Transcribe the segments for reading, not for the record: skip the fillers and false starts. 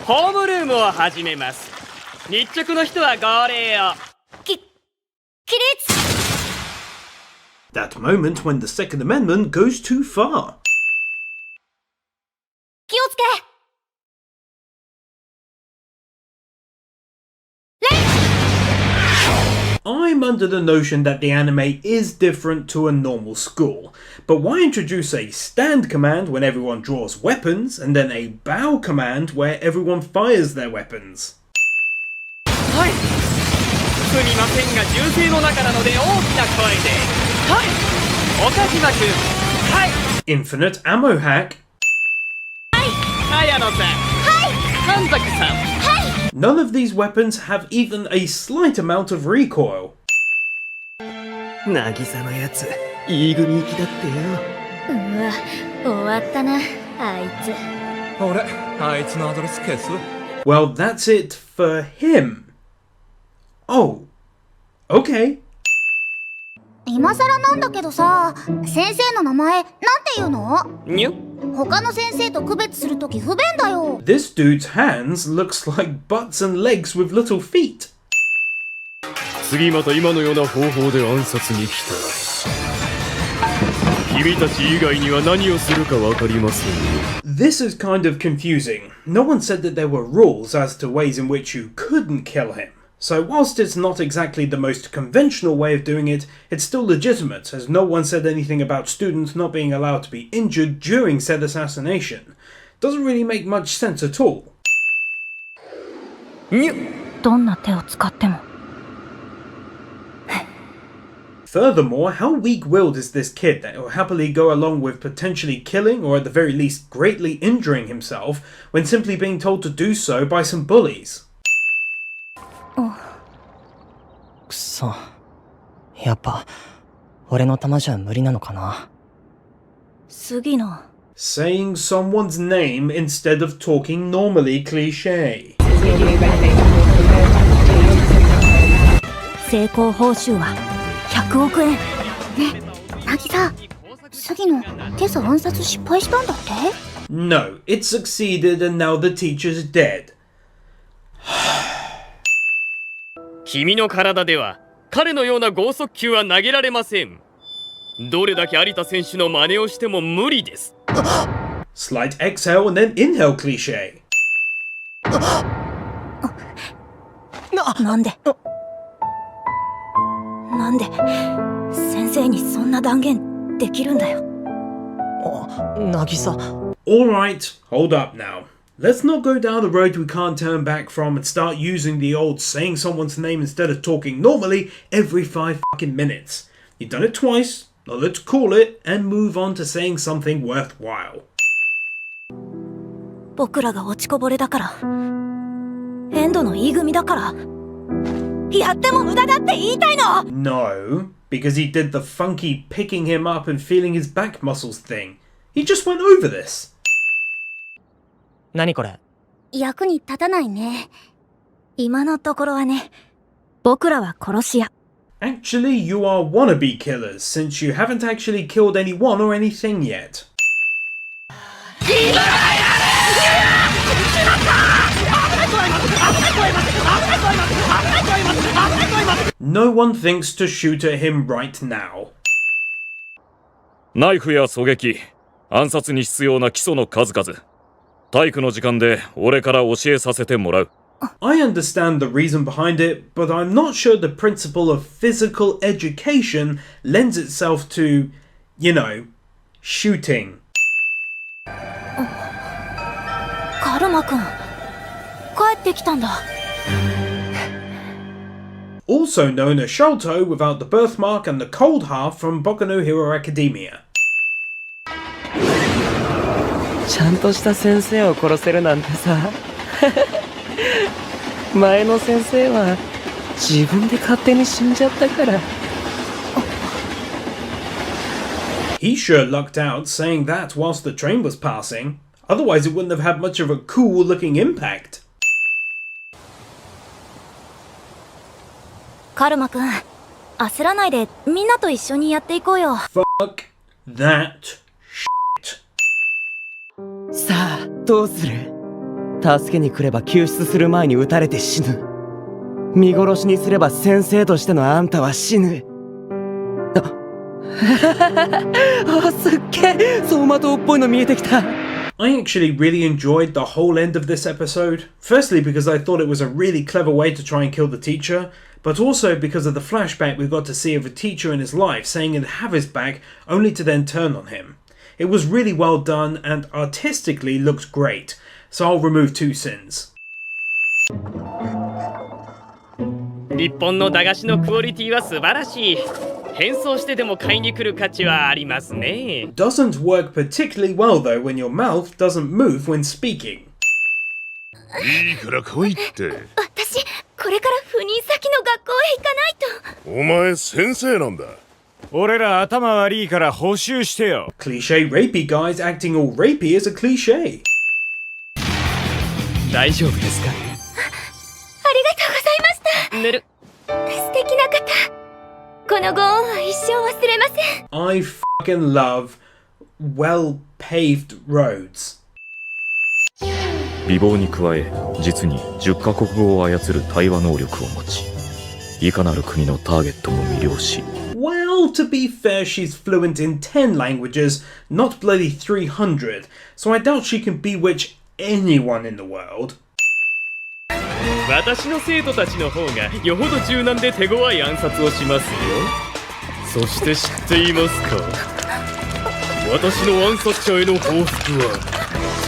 ホームルームを始めます。日直の人は号令を。起立。 That moment when the Second Amendment goes too far. 気をつけ。I'm under the notion that the anime is different to a normal school, but why introduce a stand command when everyone draws weapons and then a bow command where everyone fires their weapons? はい。すみませんが銃声の中なので大きな声で。はい。岡島君。はい。Infinite ammo hack. はい。綾野さん。はい。神崎さん。はい。None of these weapons have even a slight amount of recoil. 渚のやつ、いい組行きだってよ。うわ、終わったな、あいつ。俺、あいつのアドレス消す。 Well, that's it for him. Oh, okay. 今更なんだけどさ、先生の名前なんて言うの？にゅ？他の先生と区別するとき不便だよ。 This dude's hands looks like butts and legs with little feet. 次また今のような方法で暗殺に来た。君たち以外には何をするかわかりませんよ。This is kind of confusing. No one said that there were rules as to ways in which you couldn't kill him. So whilst it's not exactly the most conventional way of doing it, it's still legitimate, as no one said anything about students not being allowed to be injured during said assassination. Doesn't really make much sense at all. どんな手を使っても。Furthermore, how weak-willed is this kid that will happily go along with potentially killing or at the very least greatly injuring himself when simply being told to do so by some bullies? くそ、やっぱ俺の弾じゃ無理なのかな。杉野。 Saying someone's name instead of talking normally cliché. 成功報酬は100億円。ね、渚、杉野、今朝暗殺失敗したんだって？ No, it succeeded and now the teacher's dead. 君の体では彼のような剛速球は投げられません。どれだけ有田選手の真似をしても無理です。Slight exhale and then inhale cliché. なんで先生にそんな断言できるんだよ。渚。Alright, hold up now. Let's not go down the road we can't turn back from and start using the old saying someone's name instead of talking normally every 5 fucking minutes. You've done it twice, now let's call it and move on to saying something worthwhile. 僕らが落ちこぼれだから、エンドの E 組だから、やっても無駄だって言いたいの？ No, because he did the funky picking him up and feeling his back muscles thing. He just went over this. 何これ？役に立たないね。今のところはね、僕らは殺し屋。Actually, you are wannabe killers, since you haven't actually killed anyone or anything yet. No one thinks to shoot at him right now. ナイフや狙撃、暗殺に必要な基礎の数々。体育の時間で俺から教えさせてもらう。I understand the reason behind it, but I'm not sure the principle of physical education lends itself to, you know, shooting. カルマくん、帰ってきたんだ。Also known as Sholto without the birthmark and the cold heart from Boku no Hero Academia. ちゃんとした先生を殺せるなんてさ。前の先生は自分で勝手に死んじゃったから。He sure lucked out saying that whilst the train was passing. Otherwise it wouldn't have had much of a cool looking impact. カルマくん、焦らないでみんなと一緒にやっていこうよ。Fuck that shit. さあ、どうする？助けに来れば救出する前に撃たれて死ぬ。見殺しにすれば先生としてのあんたは死ぬ。あ、すっげえ走馬灯っぽいの見えてきた。I actually really enjoyed the whole end of this episode. Firstly, because I thought it was a really clever way to try and kill the teacher, but also because of the flashback we got to see of a teacher in his life saying he'd have his back only to then turn on him. It was really well done and artistically looked great, so I'll remove 2 sins. 日本の駄菓子のクオリティは素晴らしい。変装してでも買いに来る価値はありますね。Doesn't work particularly well though when your mouth doesn't move when speaking. いいから来いって。私、これから赴任先の学校へ行かないと。お前先生なんだ。俺ら頭悪いから補習してよ。Cliche rapey guys acting all rapey is a cliche. 大丈夫ですか？ありがとうございました。寝る。素敵な方。このご恩は一生忘れません。I fucking love well-paved roads. 美貌に加え、実に10カ国語を操る対話能力を持ち、いかなる国のターゲットも魅了し。Well, to be fair, she's fluent in 10 languages, not bloody 300, so I doubt she can bewitch anyone in the world. 私の生徒たちの方がよほど柔軟で手強い暗殺をしますよ。そして知っていますか？私の暗殺者への報復は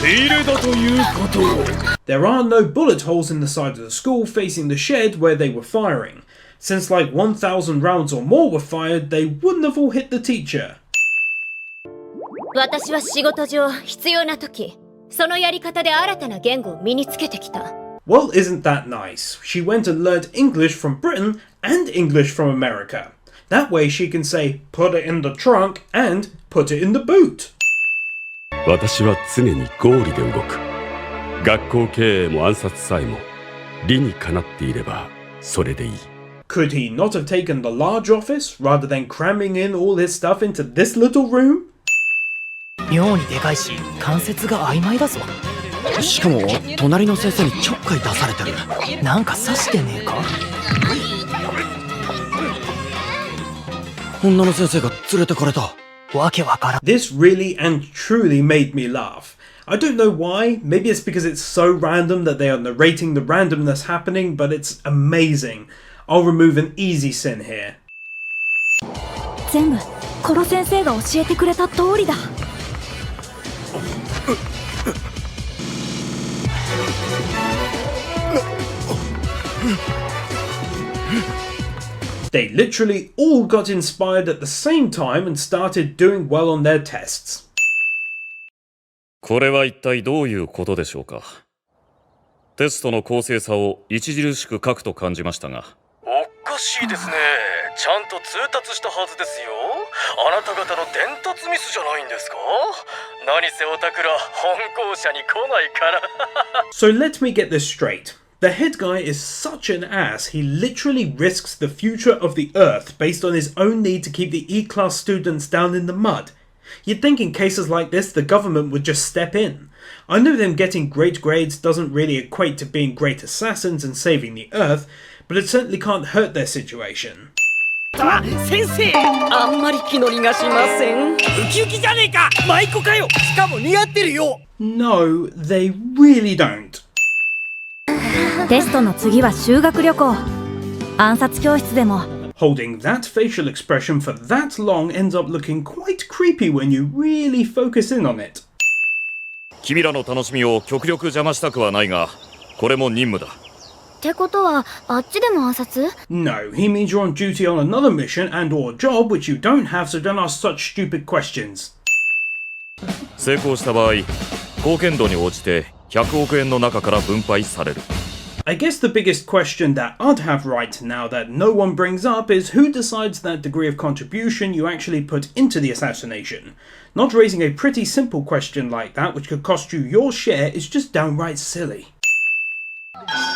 手入れだということを。There are no bullet holes in the side of the school facing the shed where they were firing. Since like 1,000 rounds or more were fired, they wouldn't have all hit the teacher. 私は仕事上必要な時、そのやり方で新たな言語を身につけてきた。Well, isn't that nice? She went and learned English from Britain and English from America. That way she can say, put it in the trunk and put it in the boot. 私は常に合理で動く。学校経営も暗殺さえも理にかなっていればそれでいい。Could he not have taken the large office rather than cramming in all his stuff into this little room? 妙にでかいし関節が曖昧だぞ。しかも隣の先生にちょっかい出されてる。なんか刺してねえか？女の先生が連れてかれた。わけわからん。This really and truly made me laugh. I don't know why, maybe it's because it's so random that they are narrating the randomness happening, but it's amazing. I'll remove an easy sin here. 全部コロ先生が教えてくれた通りだ。They literally all got inspired at the same time and started doing well on their tests. これは一体どういうことでしょうか。テストの公正さを著しく書くと感じましたが。おかしいですね。ちゃんと通達したはずですよ。あなた方の伝達ミスじゃないんですか？何せおたくら本校舎に来ないから。So let me get this straight. The head guy is such an ass, he literally risks the future of the Earth based on his own need to keep the E-class students down in the mud. You'd think in cases like this the government would just step in. I know them getting great grades doesn't really equate to being great assassins and saving the Earth, but it certainly can't hurt their situation. 先生、あんまり気乗りがしません。ウキウキじゃねえか。舞妓かよ。しかも似合ってるよ。No, they really don't. テストの次は修学旅行。暗殺教室でも。Holding that facial expression for that long ends up looking quite creepy when you really focus in on it. 君らの楽しみを極力邪魔したくはないが、これも任務だ。ってことは、あっちでも暗殺？ No, he means you're on duty on another mission and or job which you don't have, so don't ask such stupid questions. 成功した場合、貢献度に応じて100億円の中から分配される。I guess the biggest question that I'd have right now that no one brings up is who decides that degree of contribution you actually put into the assassination. Not raising a pretty simple question like that which could cost you your share is just downright silly.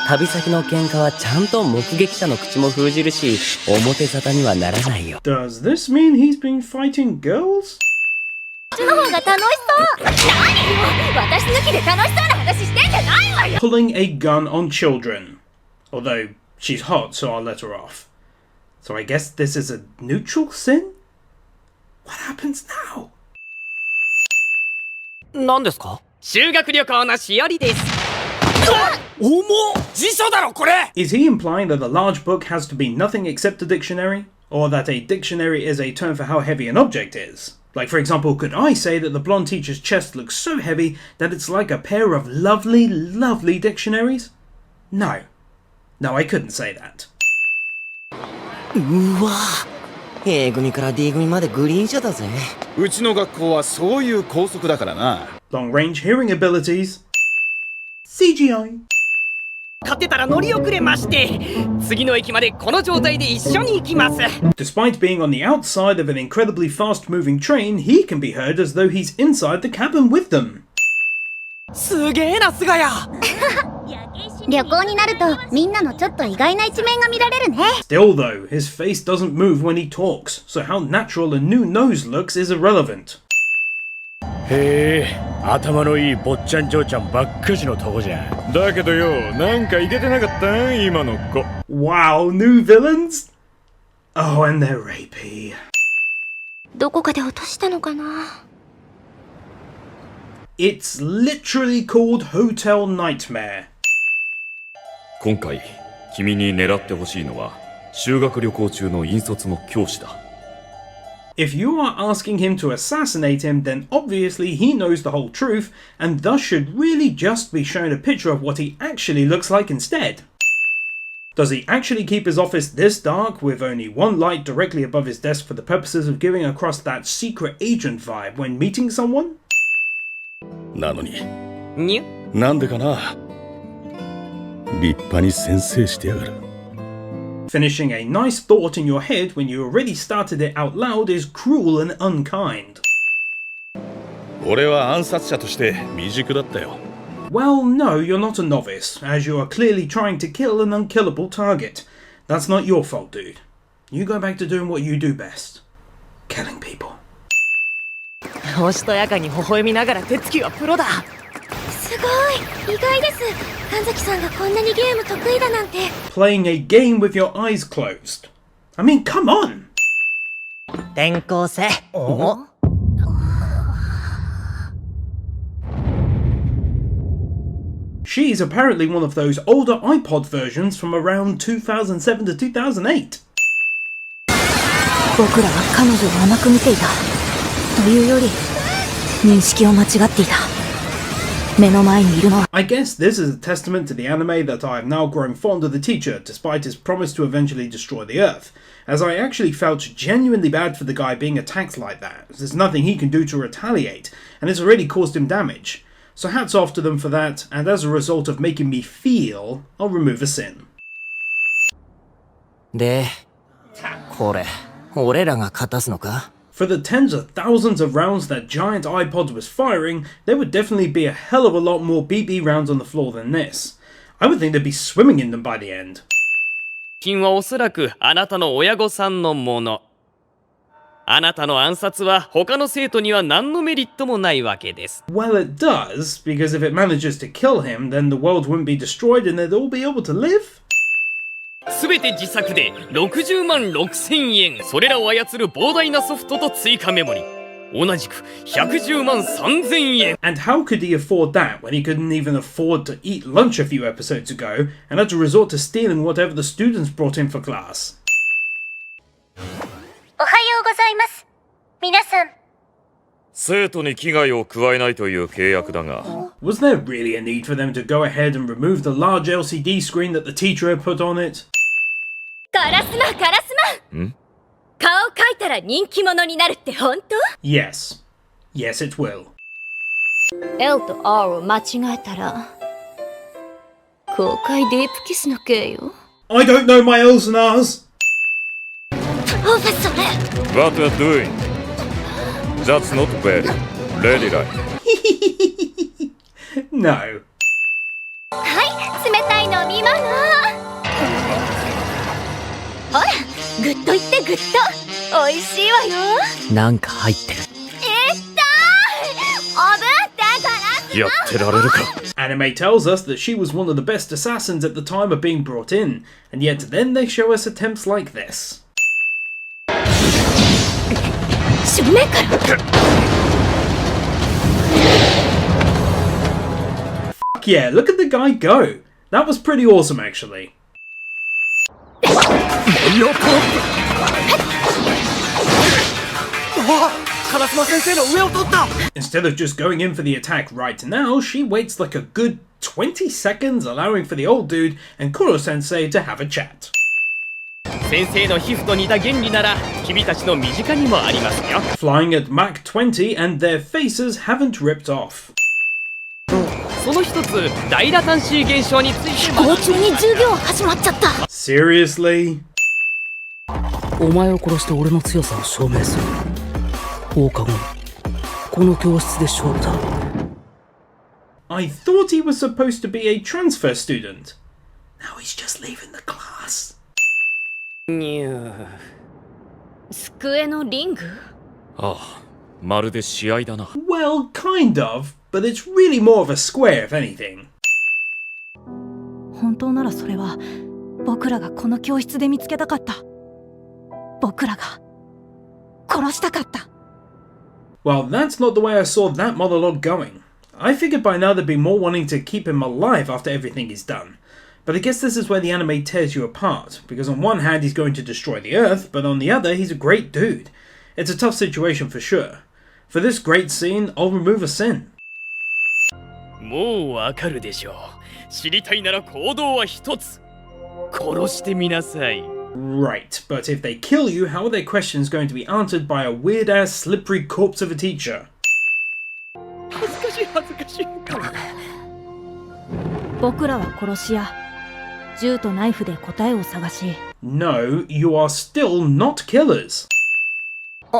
旅先の喧嘩はちゃんと目撃者の口も封じるし、表沙汰にはならないよ。Does this mean he's been fighting girls? こっちの方が楽しそう。何よ、私抜きで楽しそうな話してんじゃないわよ。pulling a gun on children. Although, she's hot, so I'll let her off. So I guess this is a neutral sin? What happens now? 何ですか？修学旅行のしおりです。重っ！辞書だろこれ！ Is he implying that the large book has to be nothing except a dictionary? Or that a dictionary is a term for how heavy an object is? Like, for example, could I say that the blonde teacher's chest looks so heavy that it's like a pair of lovely, lovely dictionaries? No. No, I couldn't say that. うわA 組から D 組までグリーン車だぜ。うちの学校はそういう校則だからな。 Long range hearing abilities. CGI. 勝てたら乗り遅れまして、次の駅までこの状態で一緒に行きます。 Despite being on the outside of an incredibly fast-moving train, he can be heard as though he's inside the cabin with them. すげえな菅谷。旅行になるとみんなのちょっと意外な一面が見られるね。 Still though, his face doesn't move when he talks, so how natural a new nose looks is irrelevant. へえ、頭のいい坊ちゃん嬢ちゃんばっかしのとこじゃん。だけどよ、なんかイケてなかった今の子。Wow, new villains? Oh, and they're rapey. どこかで落としたのかな。 It's literally called Hotel Nightmare. 今回君に狙ってほしいのは修学旅行中の引率の教師だ。 If you are asking him to assassinate him, then obviously he knows the whole truth, and thus should really just be shown a picture of what he actually looks like instead. Does he actually keep his office this dark, with only one light directly above his desk for the purposes of giving across that secret agent vibe when meeting someone? なのに、にゅなんでかな。立派に先生してやがる。 Finishing a nice thought in your head when you already started it out loud is cruel and unkind. 俺は暗殺者として未熟だったよ。 Well, no, you're not a novice, as you are clearly trying to kill an unkillable target. That's not your fault, dude. You go back to doing what you do best. Killing people. おしとやかに微笑みながら手つきはプロだ。すごい意外です。神崎さんがこんなにゲーム得意だなんて。 Playing a game with your eyes closed. I mean, come on! 転校生。お She's apparently one of those older iPod versions from around 2007 to 2008. 僕らは彼女を甘く見ていた。というより、認識を間違っていた。目の前にいるのは。 I guess this is a testament to the anime that I have now grown fond of the teacher despite his promise to eventually destroy the Earth, as I actually felt genuinely bad for the guy being attacked like that, as there's nothing he can do to retaliate, and it's already caused him damage. So hats off to them for that, and as a result of making me feel, I'll remove a sin. で、これ、俺らが勝たすのか？ For the tens of thousands of rounds that giant iPod was firing, there would definitely be a hell of a lot more BB rounds on the floor than this. I would think they'd be swimming in them by the end. 金はおそらくあなたの親御さんのもの。あなたの暗殺は他の生徒には何のメリットもないわけです。Well, it does, because if it manages to kill him, then the world wouldn't be destroyed and they'd all be able to live. すべて自作で60万6000円。それらを操る膨大なソフトと追加メモリ。同じく110万3000円。 And how could he afford that when he couldn't even afford to eat lunch a few episodes ago and had to resort to stealing whatever the students brought in for class? おはようございます。皆さん。生徒に危害を加えないという契約だが。 Was there really a need for them to go ahead and remove the large LCD screen that the teacher had put on it? カラスマ顔描いたら人気者になるって本当？ Yes. Yes, it will. L と R を間違えたら公開ディープキスの刑よ。 I don't know my L's and R's! オーバそれ What you're doing? That's not very ladylike. No. はい冷たい飲み物。ほらグッといってグッと美味しいわよ。なんか入ってる。痛いおぶってガラスやってられるか。 Anime tells us that she was one of the best assassins at the time of being brought in, and yet then they show us attempts like this. 正面から Fuck yeah, look at the guy go! That was pretty awesome actually. Instead of just going in for the attack right now, she waits like a good 20 seconds, allowing for the old dude and Kuro-sensei to have a chat. 先生の皮膚と似た原理なら君たちの身近にもありますよ。 Flying at Mach 20 and their faces haven't ripped off. その一つ大ラタンシー現象について飛行中に授業始まっちゃった。 Seriously? お前を殺して俺の強さを証明する。放課後この教室で勝負だ。 I thought he was supposed to be a transfer student. Now he's just leaving the class. 机のリング？ああ、まるで試合だな。 Well, kind of, but it's really more of a square if anything. 本当ならそれは僕らがこの教室で見つけたかった。僕らが殺したかった。 Well, that's not the way I saw that monologue going. I figured by now there'd be more wanting to keep him alive after everything he's done. But I guess this is where the anime tears you apart, because on one hand he's going to destroy the Earth, but on the other he's a great dude. It's a tough situation for sure. For this great scene, I'll remove a sin. もうわかるでしょう。知りたいなら行動は一つ。殺してみなさい。 Right, but if they kill you, how are their questions going to be answered by a weird-ass slippery corpse of a teacher? 恥ずかしい恥ずかしい。僕らは殺し屋。銃とナイフで答えを探し。 No, you are still not killers.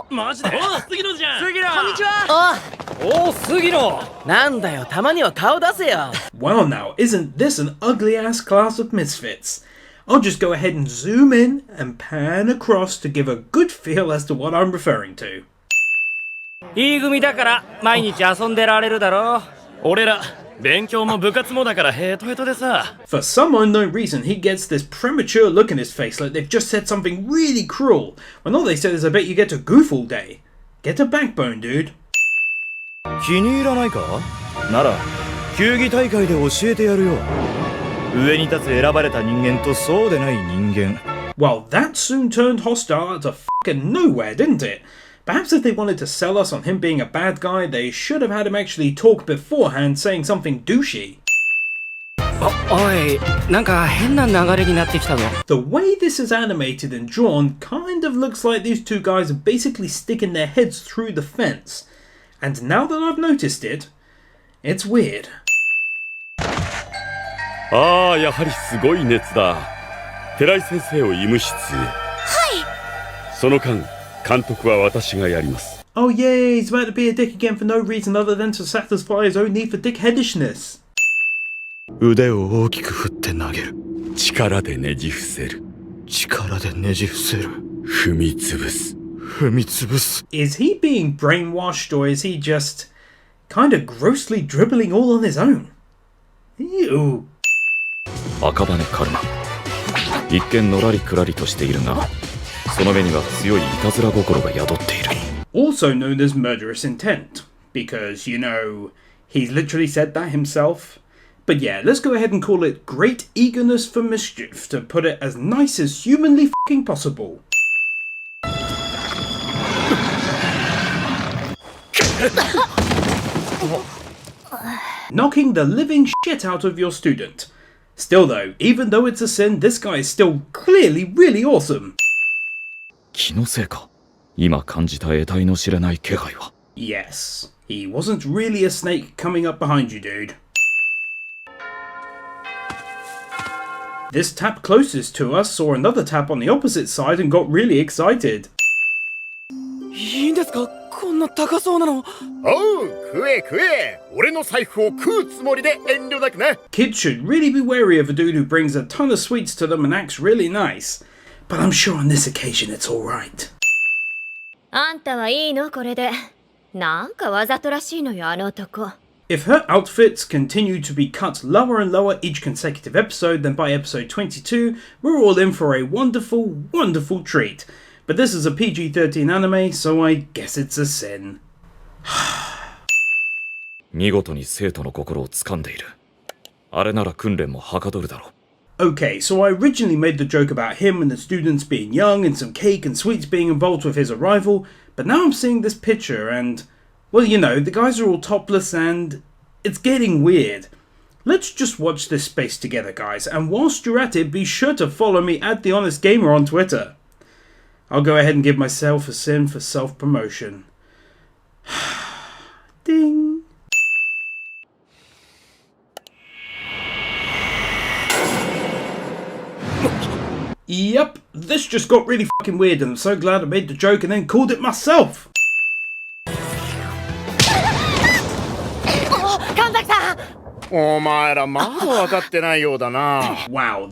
マジで？おう、杉野じゃん。杉野。こんにちは。おお、杉野。なんだよ、たまには顔出せよ。 Well now, isn't this an ugly-ass class of misfits? I'll just go ahead and zoom in and pan across to give a good feel as to what I'm referring to. いい組だから毎日遊んでられるだろう。俺ら勉強も部活もだからヘトヘトでさ。 For some unknown reason, he gets this premature look in his face like they've just said something really cruel, when all they said is I bet you get to goof all day. Get a backbone, dude. 気に入らないか？なら球技大会で教えてやるよ。上に立つ選ばれた人間とそうでない人間。 Well, that soon turned hostile out of fucking nowhere, didn't it? Perhaps if they wanted to sell us on him being a bad guy, they should have had him actually talk beforehand saying something douchey. おい、なんか変な流れになってきたぞ。 The way this is animated and drawn kind of looks like these two guys are basically sticking their heads through the fence. And now that I've noticed it, it's weird. ああ、やはりすごい熱だ。寺井先生を医務室へ。はい。その間、監督は私がやります。 Oh yay, he's about to be a dick again for no reason other than to satisfy his own need for dickheadishness. 腕を大きく振って投げる。力でねじ伏せる。力でねじ伏せる。踏み潰す。踏み潰す。 Is he being brainwashed or is he just kind of grossly dribbling all on his own? Ew. 赤羽カルマ。一見のらりくらりとしているが、その目には強いいたずら心が宿っている。 Also known as murderous intent, because, you know, he's literally said that himself. But yeah, let's go ahead and call it great eagerness for mischief, to put it as nice as humanly fucking possible. Knocking the living shit out of your student. Still though, even though it's a sin, this guy is still clearly really awesome. 気のせいか。今感じた得体の知れない気配は。 Yes, he wasn't really a snake coming up behind you, dude. This tap closest to us saw another tap on the opposite side and got really excited. いいんですか？こんな高そうなの。おう、食え食え。俺の財布を食うつもりで遠慮なくな。 Kids should really be wary of a dude who brings a ton of sweets to them and acts really nice. But I'm sure on this occasion it's alright. あんたはいいのこれで。なんかわざとらしいのよ、あの男。If her outfits continue to be cut lower and lower each consecutive episode, then by episode 22, we're all in for a wonderful, wonderful treat. But this is a PG-13 anime, so I guess it's a sin. 見事に生徒の心を掴んでいる。あれなら訓練もはかどるだろう。 Okay, so I originally made the joke about him and the students being young and some cake and sweets being involved with his arrival, but now I'm seeing this picture and, well, you know, the guys are all topless and it's getting weird. Let's just watch this space together, guys, and whilst you're at it, be sure to follow me at The Honest Gamer on Twitter. I'll go ahead and give myself a sin for self-promotion. Ding. Yep, this just got really fucking weird and I'm so glad I made the joke and then called it myself. Wow,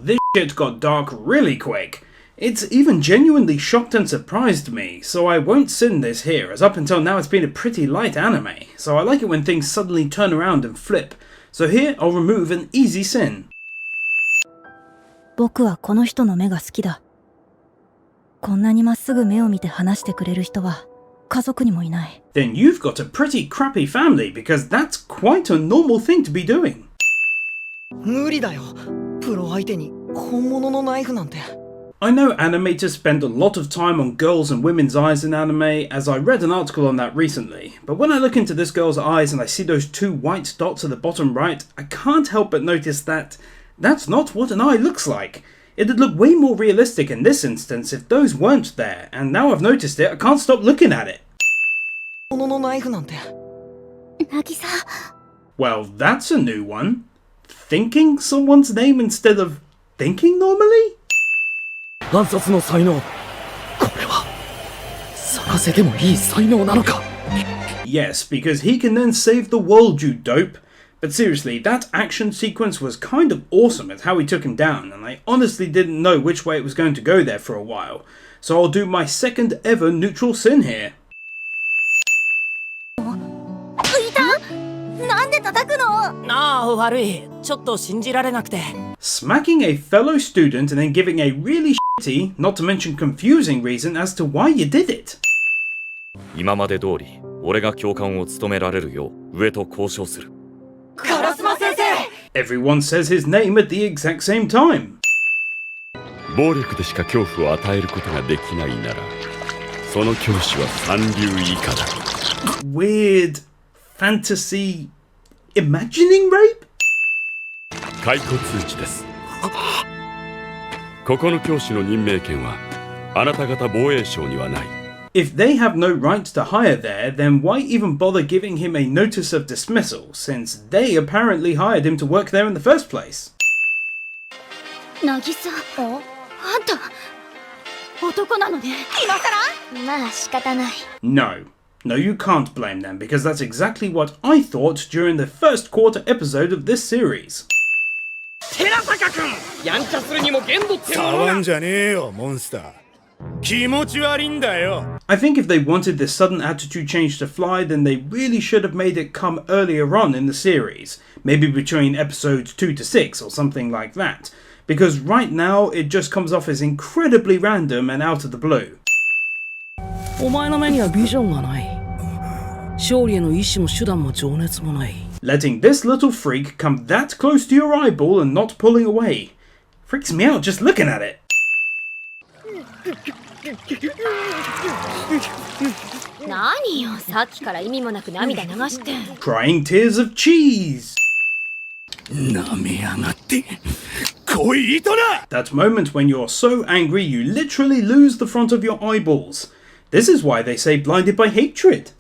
this shit got dark really quick. It's even genuinely shocked and surprised me, so I won't sin this here, as up until now it's been a pretty light anime, so I like it when things suddenly turn around and flip. So here I'll remove an easy sin. 僕はこの人の目が好きだ。こんなにまっすぐ目を見て話してくれる人は家族にもいない。Then you've got a pretty crappy family, because that's quite a normal thing to be doing. 無理だよ。プロ相手に本物のナイフなんて。I know animators spend a lot of time on girls' and women's eyes in anime, as I read an article on that recently, but when I look into this girl's eyes and I see those two white dots at the bottom right, I can't help but notice that that's not what an eye looks like. It'd look way more realistic in this instance if those weren't there, and now I've noticed it, I can't stop looking at it. 本物のナイフなんて。渚。Well, that's a new one. Thinking someone's name instead of thinking normally? 暗殺の才能。これは咲かせてもいい才能なのか。 Yes, because he can then save the world, you dope. But seriously, that action sequence was kind of awesome at how he took him down, and I honestly didn't know which way it was going to go there for a while. So I'll do my second ever neutral sin here. なんで叩くの？ああ、悪い。ちょっと信じられなくて。 Smacking a fellow student and then giving a really shitty, not to mention confusing reason as to why you did it. 今まで通り、俺が教官を務められるよう上と交渉する。 Everyone says his name at the exact same time. 暴力でしか恐怖を与えることができないなら、その教師は三流以下だ。 Weird fantasy imagining rape? 解雇通知です。ここの教師の任命権はあなた方防衛省にはない。 If they have no right to hire there, then why even bother giving him a notice of dismissal, since they apparently hired him to work there in the first place? 渚。あんた男なのね。今さら？まあ仕方ない。 No. No, you can't blame them, because that's exactly what I thought during the first quarter episode of this series. 寺坂君、やんちゃするにも限度ってものが。触んじゃねえよ、モンスター。気持ち悪いんだよ。 I think if they wanted this sudden attitude change to fly, then they really should have made it come earlier on in the series. Maybe between episodes 2 to 6 or something like that. Because right now, it just comes off as incredibly random and out of the blue. お前の目にはビジョンがない。勝利への意志も手段も情熱もない。 Letting this little freak come that close to your eyeball and not pulling away. Freaks me out just looking at it. 何よ、さっきから意味もなく涙流して。Crying tears of cheese. 舐めやがって。来い、糸だ。 That moment when you're so angry you literally lose the front of your eyeballs. This is why they say blinded by hatred.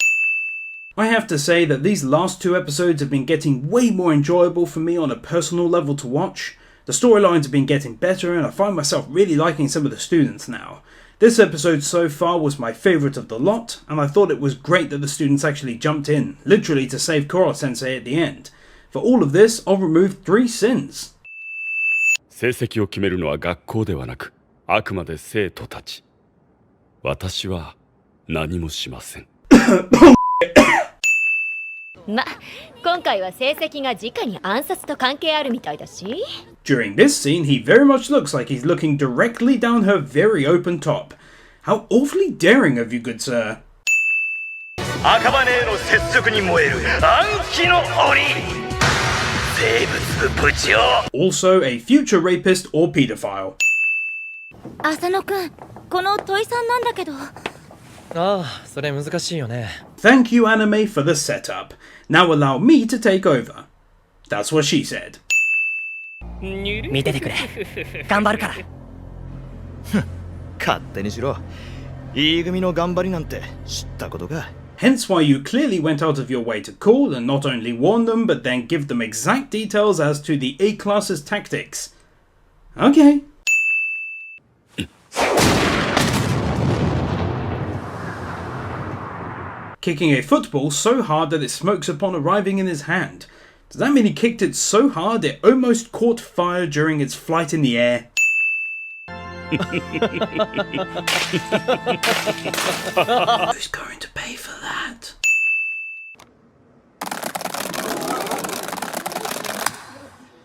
I have to say that these last two episodes have been getting way more enjoyable for me on a personal level to watch. The storylines have been getting better and I find myself really liking some of the students now. This episode so far was my favourite of the lot, and I thought it was great that the students actually jumped in, literally to save Koro-sensei at the end. For all of this, I'll remove 3 sins. 成績を決めるのは学校ではなく、あくまで生徒たち。私は何もしません。ま、今回は成績が直に暗殺と関係あるみたいだし。During this scene, he very much looks like he's looking directly down her very open top. How awfully daring of you, good sir. 赤羽への雪辱に燃える暗記の鬼生物部部長 Also a future rapist or pedophile. 浅野くん、この土井さんなんだけど。ああ、それ難しいよね。Thank you, anime, for the setup. Now allow me to take over. That's what she said. 見ててくれ。頑張るから。勝手にしろ。E組の頑張りなんて知ったことか。Hence why you clearly went out of your way to call and not only warn them, but then give them exact details as to the A-class's tactics. Okay. Kicking a football so hard that it smokes upon arriving in his hand. Does that mean he kicked it so hard it almost caught fire during its flight in the air? Who's going to pay for that?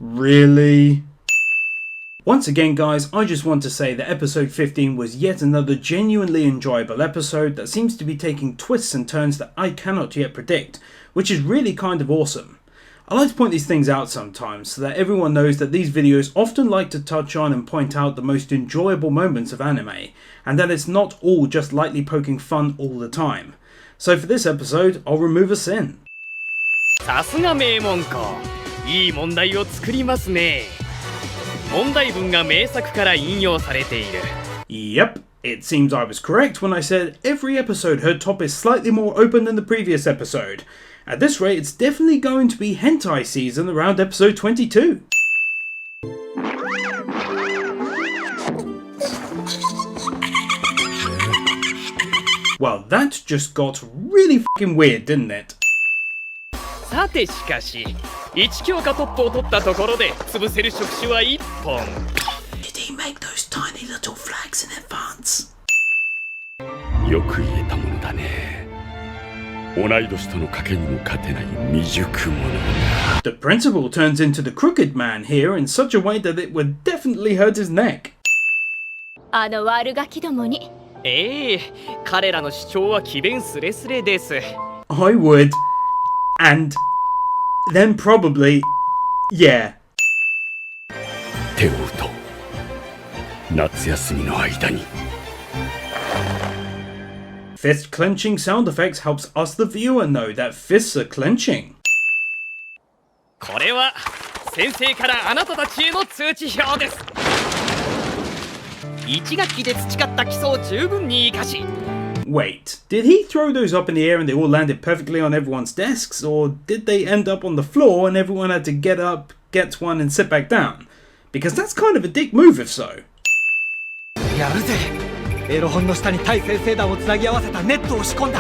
Really? Once again, guys, I just want to say that episode 15 was yet another genuinely enjoyable episode that seems to be taking twists and turns that I cannot yet predict, which is really kind of awesome. I like to point these things out sometimes so that everyone knows that these videos often like to touch on and point out the most enjoyable moments of anime, and that it's not all just lightly poking fun all the time. So for this episode, I'll remove a sin. さすが名門校。いい問題を作りますね。問題文が名作から引用されている。Yep, it seems I was correct when I said every episode her top is slightly more open than the previous episode. At this rate, it's definitely going to be hentai season around episode 22. Well, that just got really fucking weird, didn't it? さてしかし、1教科トップを取ったところで潰せる触手は1本。Did he make those tiny little flags in advance? よく言えたものだね。同い年との賭けにも勝てない未熟者。 The principal turns into the crooked man here in such a way that it would definitely hurt his neck. あの悪ガキどもに。彼らの主張は詭弁すれすれです。I would. And then probably, yeah. 手を打とう。夏休みの間に。Fist clenching sound effects helps us the viewer know that fists are clenching. これは先生からあなたたちへの通知表です。1学期で培った基礎を十分に活かし。Wait, did he throw those up in the air and they all landed perfectly on everyone's desks, or did they end up on the floor and everyone had to get up, get one and sit back down? Because that's kind of a dick move if so. やるぜ。エロ本の下に対先生弾をつなぎ合わせたネットを仕込んだ。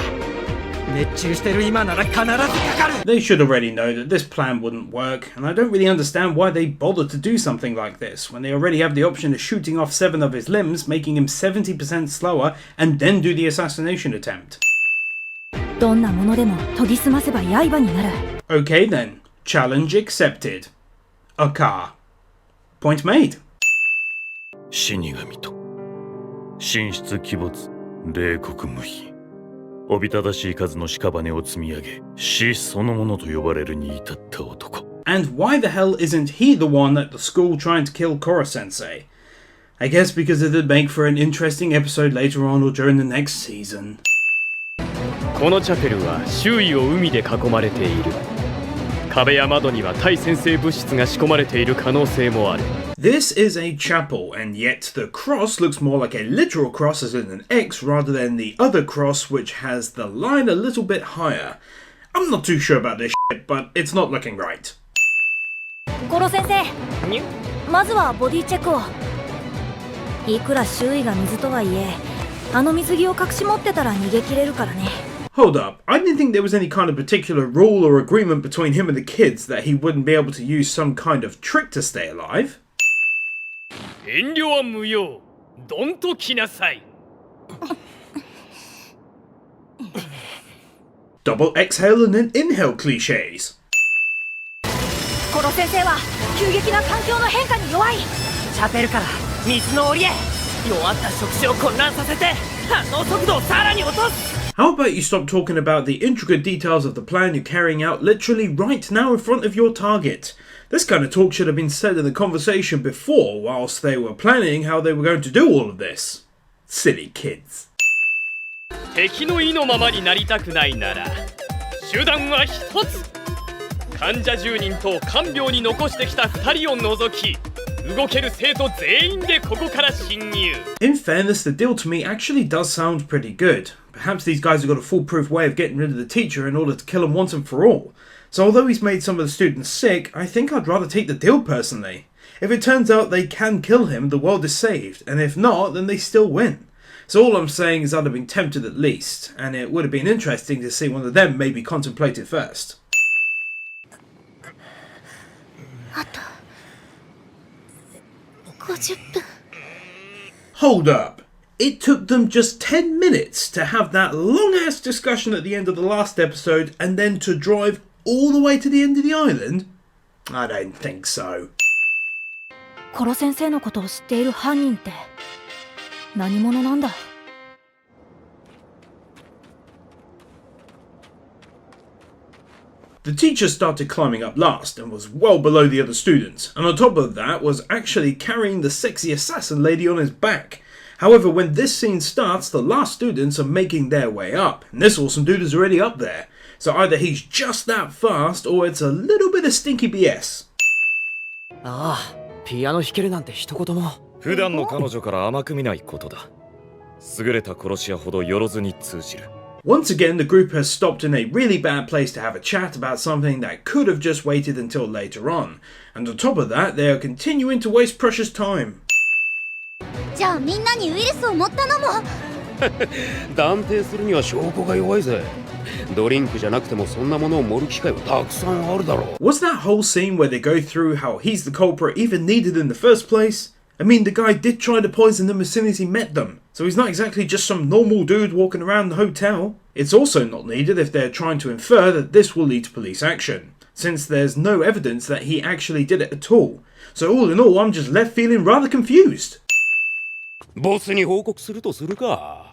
熱中してる今なら必ずかかる。 They should already know that this plan wouldn't work, and I don't really understand why they bothered to do something like this when they already have the option of shooting off 7 of his limbs, making him 70% slower, and then do the assassination attempt. どんなものでも研ぎ澄ませば刃になる。 Okay then, challenge accepted. A car. Point made. 死神と神出鬼没冷酷無比おびただしい数の屍を積み上げ死そのものと呼ばれるに至った男 And why the hell isn't he the one at the school trying to kill Kora-sensei? I guess because it'd make for an interesting episode later on or during the next season. このチャペルは周囲を海で囲まれている。壁や窓には対先生物質が仕込まれている可能性もある。This is a chapel, and yet the cross looks more like a literal cross as in an X rather than the other cross which has the line a little bit higher. I'm not too sure about this shit, but it's not looking right. コロ先生、まずはボディチェックを。いくら周囲が水とはいえ、あの水着を隠し持ってたら逃げ切れるからね。Hold up, I didn't think there was any kind of particular rule or agreement between him and the kids that he wouldn't be able to use some kind of trick to stay alive. 遠慮は無用。どんと来なさい。double exhale and then inhale cliches. コロ先生は急激な環境の変化に弱い。チャペルから水の檻へ。弱った触手を混乱させて反応速度をさらに落とす。 How about you stop talking about the intricate details of the plan you're carrying out literally right now in front of your target? This kind of talk should have been said in the conversation before, whilst they were planning how they were going to do all of this. Silly kids. 敵の意のままになりたくないなら手段は一つ。患者10人と看病に残してきた2人を除き動ける生徒全員でここから侵入。 In fairness, the deal to me actually does sound pretty good. Perhaps these guys have got a foolproof way of getting rid of the teacher in order to kill him once and for all. So although he's made some of the students sick, I think I'd rather take the deal personally. If it turns out they can kill him, the world is saved, and if not, then they still win. So all I'm saying is I'd have been tempted at least, and it would have been interesting to see one of them maybe contemplate it first. あと50分。 Hold up. It took them just 10 minutes to have that long-ass discussion at the end of the last episode and then to drive all the way to the end of the island? I don't think so. コロ先生のことを知っている犯人って何者なんだ。 The teacher started climbing up last and was well below the other students, and on top of that was actually carrying the sexy assassin lady on his back. However, when this scene starts, the last students are making their way up, and this awesome dude is already up there. So either he's just that fast, or it's a little bit of stinky BS. ああ、ピアノ弾けるなんて一言も。普段の彼女から甘く見ないことだ。優れた殺し屋ほどよろずに通じる。 Once again, the group has stopped in a really bad place to have a chat about something that could have just waited until later on. And on top of that, they are continuing to waste precious time. じゃあみんなにウイルスを持ったのも。断定するには証拠が弱いぜ。ドリンクじゃなくてもそんなものを盛る機会はたくさんあるだろう。Was that whole scene where they go through how he's the culprit even needed in the first place? I mean, the guy did try to poison them as soon as he met them, so he's not exactly just some normal dude walking around the hotel. It's also not needed if they're trying to infer that this will lead to police action, since there's no evidence that he actually did it at all. So all in all, I'm just left feeling rather confused. ボスに報告するとするか。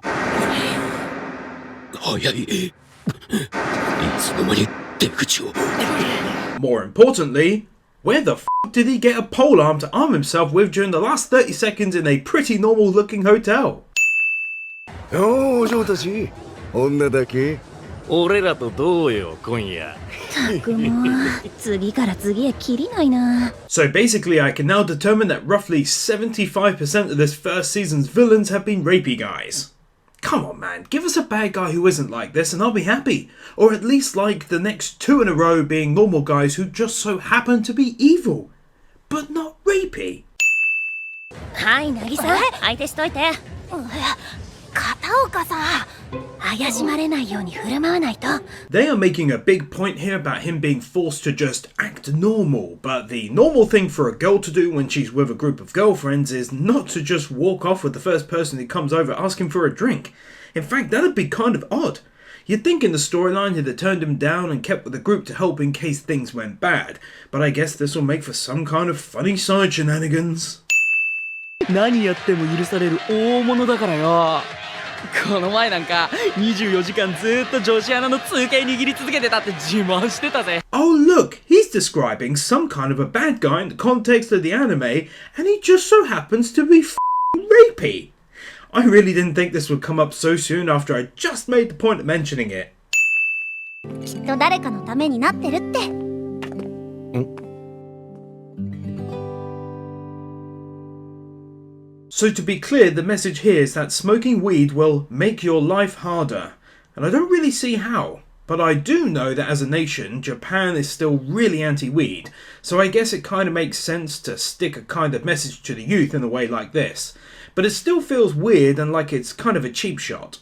早い。いつの間に出口を。More importantly, where the f*** did he get a polearm to arm himself with during the last 30 seconds in a pretty normal looking hotel? おお、嬢たち、女だけ。俺らとどうよ、今夜。たくも次から次へキリないな。 So basically, I can now determine that roughly 75% of this first season's villains have been rapey guys. Come on, man, give us a bad guy who isn't like this and I'll be happy. Or at least like the next 2 in a row being normal guys who just so happen to be evil. But not rapey. はい、渚、相手しといて。片岡さん、怪しまれないように振る舞わないと。 They are making a big point here about him being forced to just act normal, but the normal thing for a girl to do when she's with a group of girlfriends is not to just walk off with the first person who comes over asking for a drink. In fact, that'd be kind of odd. You'd think in the storyline he'd have turned him down and kept with the group to help in case things went bad, but I guess this will make for some kind of funny side shenanigans. 何やっても許される大物だからよ。この前なんか24時間ずっと女子アナの通形握り続けてたって自慢してたぜ。 Oh look, he's describing some kind of a bad guy in the context of the anime, and he just so happens to be f***ing rapey. I really didn't think this would come up so soon after I just made the point of mentioning it. きっと誰かのためになってるって。So to be clear, the message here is that smoking weed will make your life harder, and I don't really see how. But I do know that as a nation, Japan is still really anti-weed, so I guess it kind of makes sense to stick a kind of message to the youth in a way like this. But it still feels weird and like it's kind of a cheap shot.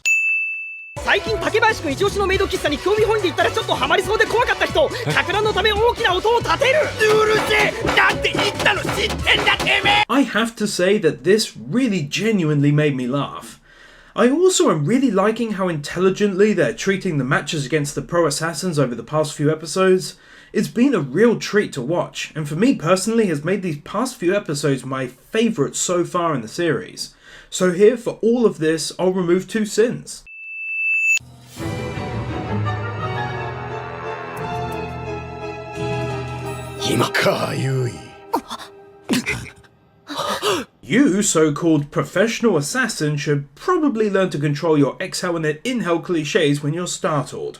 最近竹林くん一押しのメイド喫茶に興味本位で行ったらちょっとハマりそうで怖かった人、か乱のため大きな音を立てる。うるせえ、なんて言ったの知ってんだてめえ。 I have to say that this really genuinely made me laugh. I also am really liking how intelligently they're treating the matches against the pro assassins over the past few episodes. It's been a real treat to watch, and for me personally has made these past few episodes my favourite so far in the series. So here, for all of this, I'll remove 2 sins. You, so-called professional assassin, should probably learn to control your exhale and inhale cliches when you're startled.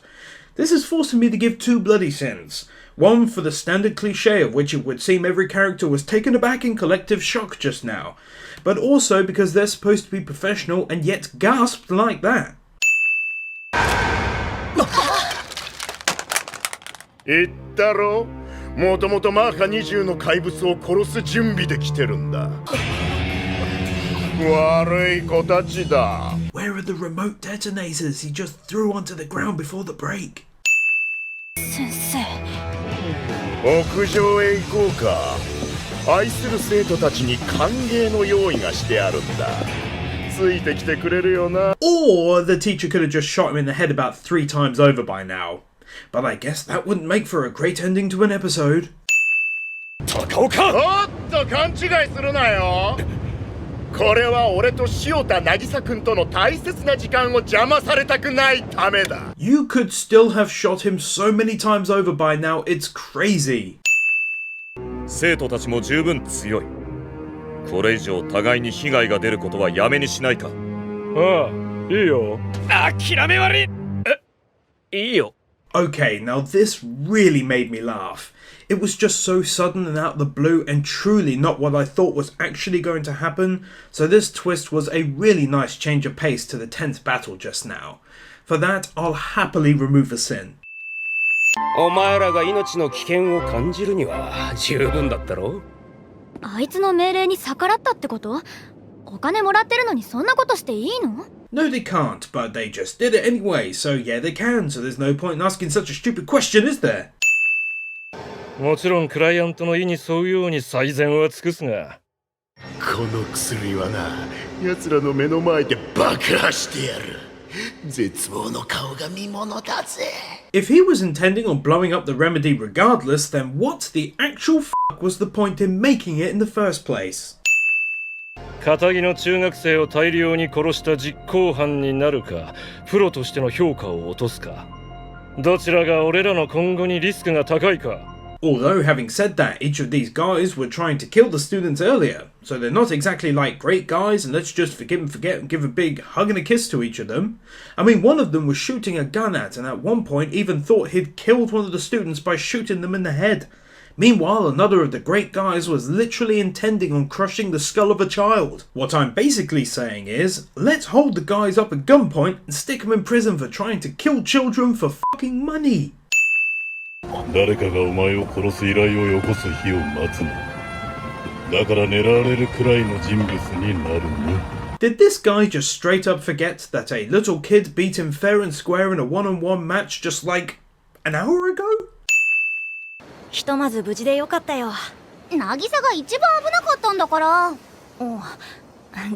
This is forcing me to give 2 bloody sins. One for the standard cliche of which it would seem every character was taken aback in collective shock just now, but also because they're supposed to be professional and yet gasped like that. 言ったろ、もともとマーカ20の怪物を殺す準備で来てるんだ。悪い子たちだ。Where are the remote detonators he just threw onto the ground before the break? 先生。屋上へ行こうか。愛する生徒たちに歓迎の用意がしてあるんだ。ついてきてくれるよな。Or the teacher could have just shot him in the head about 3 times over by now. But I guess that wouldn't make for a great ending to an episode. 高岡！おっと勘違いするなよ。これは俺と塩田渚くんとの大切な時間を邪魔されたくないためだ。You could still have shot him so many times over by now, it's crazy. 生徒たちも十分強い。これ以上互いに被害が出ることはやめにしないか。ああ、いいよ。諦め悪い。いいよ。Okay, now this really made me laugh. It was just so sudden and out of the blue and truly not what I thought was actually going to happen, so this twist was a really nice change of pace to the 10th battle just now. For that, I'll happily remove a sin. お前らが命の危険を感じるには十分だったろ。あいつの命令に逆らったってこと？お金もらってるのにそんなことしていいの？ No, they can't, but they just did it anyway, so yeah, they can, so there's no point in asking such a stupid question, is there? もちろんクライアントの意に沿うように最善は尽くすが。この薬はな、奴らの目の前で爆破してやる。絶望の顔が見ものだぜ。If he was intending on blowing up the remedy regardless, then what the actual fuck was the point in making it in the first place? 片木の中学生を大量に殺した実行犯になるか、プロとしての評価を落とすか、どちらが俺らの今後にリスクが高いか。Although, having said that, each of these guys were trying to kill the students earlier, so they're not exactly like great guys and let's just forgive and forget and give a big hug and a kiss to each of them. I mean, one of them was shooting a gun at and at one point even thought he'd killed one of the students by shooting them in the head. Meanwhile, another of the great guys was literally intending on crushing the skull of a child. What I'm basically saying is, let's hold the guys up at gunpoint and stick them in prison for trying to kill children for fucking money. 誰かがお前を殺す依頼をよこす日を待つの。だから狙われるくらいの人物になるの。Did this guy just straight up forget that a little kid beat him fair and square in a one-on-one match just like an hour ago? ひとまず無事でよかったよ。渚が一番危なかったんだから。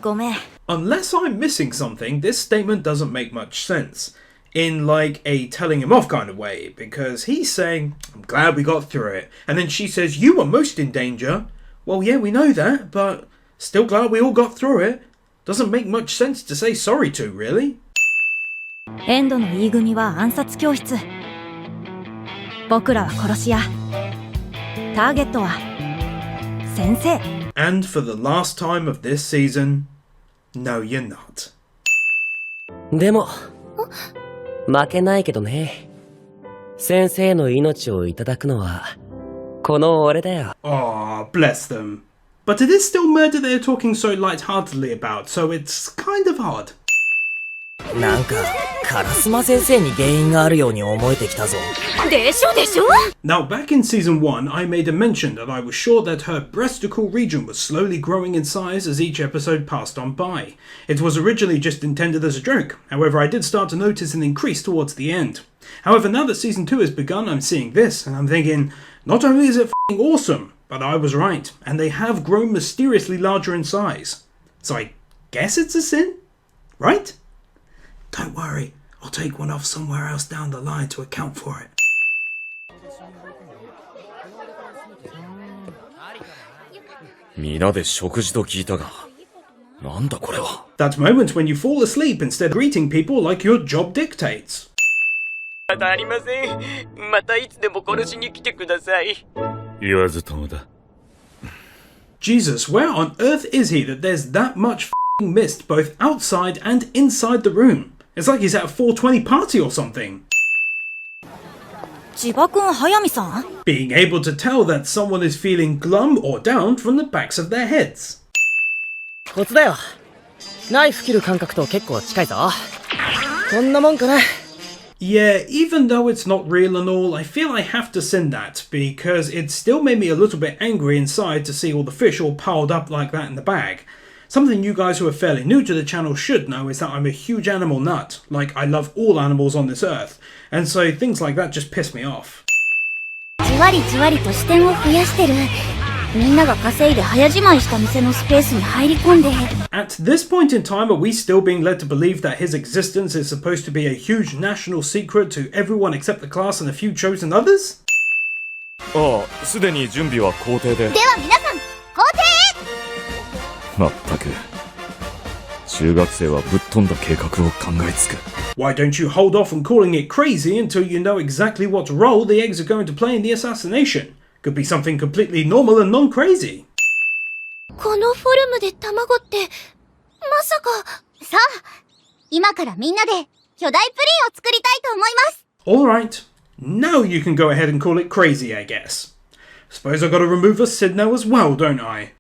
ごめん。Unless I'm missing something, this statement doesn't make much sense. In like a telling him off kind of way, because he's saying, I'm glad we got through it. And then she says, you were most in danger. Well, yeah, we know that, but still glad we all got through it. Doesn't make much sense to say sorry to, really. エンドの E 組は暗殺教室。僕らは殺し屋。ターゲットは先生。And for the last time of this season, no, you're not. でも負けないけどね。先生の命をいただくのはこの俺だよ。Aw, bless them. But it is still murder they're talking so lightheartedly about, so it's kind of hard. なんか烏丸先生に原因があるように思えてきたぞ。でしょでしょ。 Now, back in season 1, I made a mention that I was sure that her breasticle region was slowly growing in size as each episode passed on by. It was originally just intended as a joke, however I did start to notice an increase towards the end. However, now that season 2 has begun, I'm seeing this, and I'm thinking, not only is it f***ing awesome, but I was right, and they have grown mysteriously larger in size. So I guess it's a sin? Right? Don't worry, I'll take one off somewhere else down the line to account for it. That moment when you fall asleep instead of greeting people like your job dictates. またありません。またいつでも殺しに来てください。言わずともだ。Jesus, where on earth is he that there's that much f***ing mist both outside and inside the room? It's like he's at a 420 party or something. 千葉くん、速水さん Being able to tell that someone is feeling glum or down from the backs of their heads. コツだよ。ナイフ切る感覚と結構近いぞ。こんなもんかな。Yeah, even though it's not real and all, I feel I have to send that, because it still made me a little bit angry inside to see all the fish all piled up like that in the bag. Something you guys who are fairly new to the channel should know is that I'm a huge animal nut. Like, I love all animals on this earth, and so things like that just piss me off. じわりじわりと視点を増やしてる。みんなが稼いで早じまいした店のスペースに入り込んで。At this point in time, are we still being led to believe that his existence is supposed to be a huge national secret to everyone except the class and a few chosen others? ああ、すでに準備は工程で。では皆さん、校庭へ。まったく、中学生はぶっ飛んだ計画を考えつく。Why don't you hold off on calling it crazy until you know exactly what role the eggs are going to play in the assassination? Could be something completely normal and non-crazy. このフォルムで卵って、まさか。さあ、今からみんなで巨大プリンを作りたいと思います。Alright, now you can go ahead and call it crazy, I guess. Suppose I've got to remove a Sidno as well, don't I?